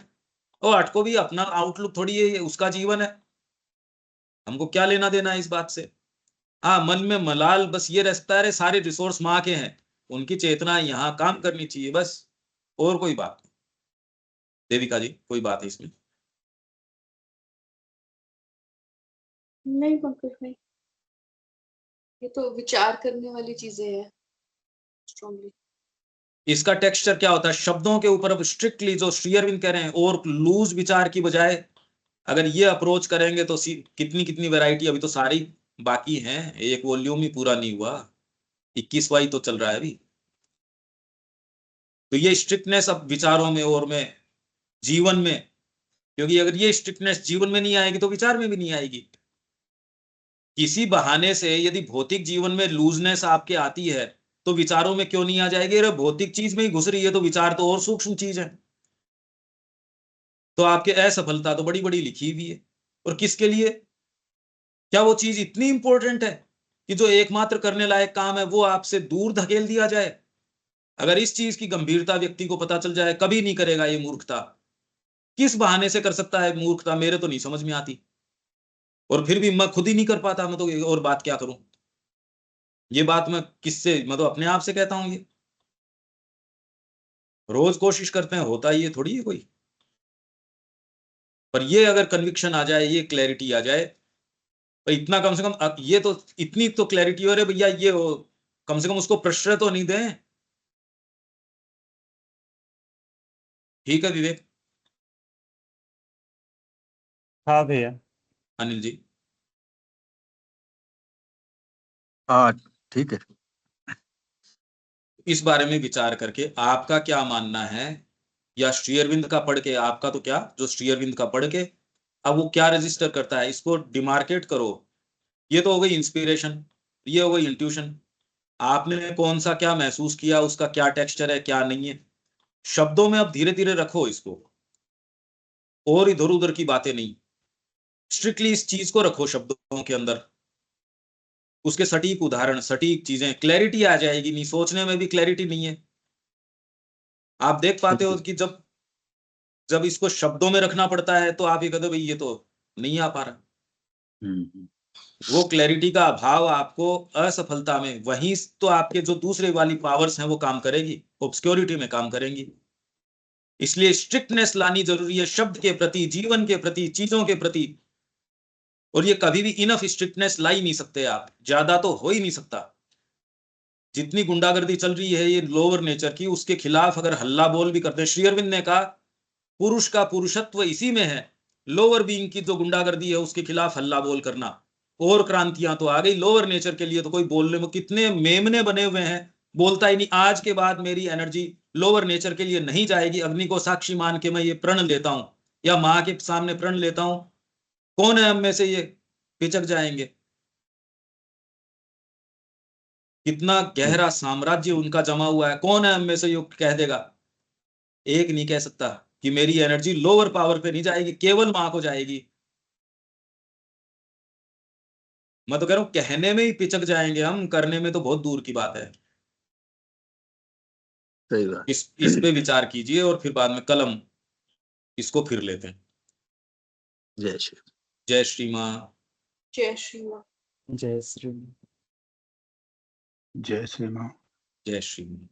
और अटको भी, अपना आउटलुक थोड़ी है, ये उसका जीवन है, हमको क्या लेना देना है इस बात से। हाँ, मन में मलाल बस ये रहता है, सारे रिसोर्स माँ के हैं, उनकी चेतना यहाँ काम करनी चाहिए बस, और कोई बात नहीं। देविका जी, कोई बात है इसमें? नहीं पंकज भाई, ये तो विचार करने वाली चीजें हैं स्ट्रांगली। इसका टेक्सचर क्या होता है शब्दों के ऊपर? अब स्ट्रिक्टली जो श्री अरविंद कह रहे हैं, और लूज विचार की बजाय अगर ये अप्रोच करेंगे तो कितनी कितनी वैरायटी, अभी तो सारी बाकी हैं, एक वॉल्यूम ही पूरा नहीं हुआ, 21वां ही तो चल रहा है अभी। तो ये स्ट्रिक्टनेस अब विचारों में और में, जीवन में, क्योंकि अगर ये स्ट्रिक्टनेस जीवन में नहीं आएगी तो विचार में भी नहीं आएगी। किसी बहाने से यदि भौतिक जीवन में लूजनेस आपके आती है तो विचारों में क्यों नहीं आ जाएगी? अरे भौतिक चीज में ही घुस रही है तो विचार तो और सूक्ष्म चीज है। तो आपके असफलता तो बड़ी बड़ी लिखी हुई है, और किसके लिए? क्या वो चीज इतनी इंपॉर्टेंट है कि जो एकमात्र करने लायक काम है वो आपसे दूर धकेल दिया जाए? अगर इस चीज की गंभीरता व्यक्ति को पता चल जाए, कभी नहीं करेगा ये मूर्खता। किस बहाने से कर सकता है मूर्खता? मेरे तो नहीं समझ में आती। और फिर भी मैं खुद ही नहीं कर पाता, मैं तो और बात क्या करूं? ये बात मैं किससे, मैं तो अपने आप से कहता हूं। ये रोज कोशिश करते हैं, होता ही ये थोड़ी है कोई। पर ये अगर कन्विक्शन आ जाए, ये क्लैरिटी आ जाए, तो इतना कम से कम ये तो इतनी तो क्लैरिटी हो रही भैया, ये हो, कम से कम उसको प्रश्रय तो नहीं दें। ठीक है विवेक? हाँ भैया। अनिल जी? हाँ ठीक है। इस बारे में विचार करके आपका क्या मानना है? या श्री अरविंद का पढ़ के, आपका तो क्या, जो श्री अरविंद का पढ़ के अब वो क्या रजिस्टर करता है, इसको डिमार्केट करो। ये तो हो गई इंस्पिरेशन, ये हो गई इंट्यूशन। आपने कौन सा क्या महसूस किया, उसका क्या टेक्सचर है, क्या नहीं है, शब्दों में अब धीरे धीरे रखो इसको, और इधर उधर की बातें नहीं। स्ट्रिक्टली इस चीज को रखो शब्दों के अंदर, उसके सटीक उदाहरण, सटीक चीजें, क्लैरिटी आ जाएगी। नहीं, सोचने में भी क्लैरिटी नहीं है। आप देख पाते हो कि जब जब इसको शब्दों में रखना पड़ता है तो आप ये कहते हो भाई ये तो नहीं आ पा रहा। वो क्लैरिटी का अभाव आपको असफलता में, वहीं तो आपके जो दूसरे वाली पावर्स हैं वो काम करेगी, ऑब्सक्योरिटी में काम करेंगी। इसलिए स्ट्रिक्टनेस लानी जरूरी है शब्द के प्रति, जीवन के प्रति, चीजों के प्रति। और ये कभी भी इनफ स्ट्रिक्टनेस ला ही नहीं सकते आप, ज्यादा तो हो ही नहीं सकता। जितनी गुंडागर्दी चल रही है ये लोअर नेचर की, उसके खिलाफ अगर हल्ला बोल भी करते हैं, श्री अरविंद ने कहा पुरुष का पुरुषत्व इसी में है, लोअर बीइंग की जो गुंडागर्दी है उसके खिलाफ हल्ला बोल करना। और क्रांतियां तो आ गई लोअर नेचर के लिए, तो कोई बोलने में, कितने मेमने बने हुए हैं, बोलता ही नहीं। आज के बाद मेरी एनर्जी लोअर नेचर के लिए नहीं जाएगी, अग्नि को साक्षी मान के मैं ये प्रण लेता हूं, या मां के सामने प्रण लेता हूं। कौन है हम में से ये पिचक जाएंगे? कितना गहरा साम्राज्य उनका जमा हुआ है, कौन है हम में से ये कह देगा? एक नहीं कह सकता कि मेरी एनर्जी लोअर पावर पे नहीं जाएगी, केवल मां को जाएगी। मैं तो कह रहा हूं कहने में ही पिचक जाएंगे हम, करने में तो बहुत दूर की बात है। सही बात। इस पे विचार कीजिए, और फिर बाद में कलम इसको फिर लेते हैं। जय श्री जय श्री मां। जय श्री राम। जय श्री जय श्री माँ। जय श्री मां।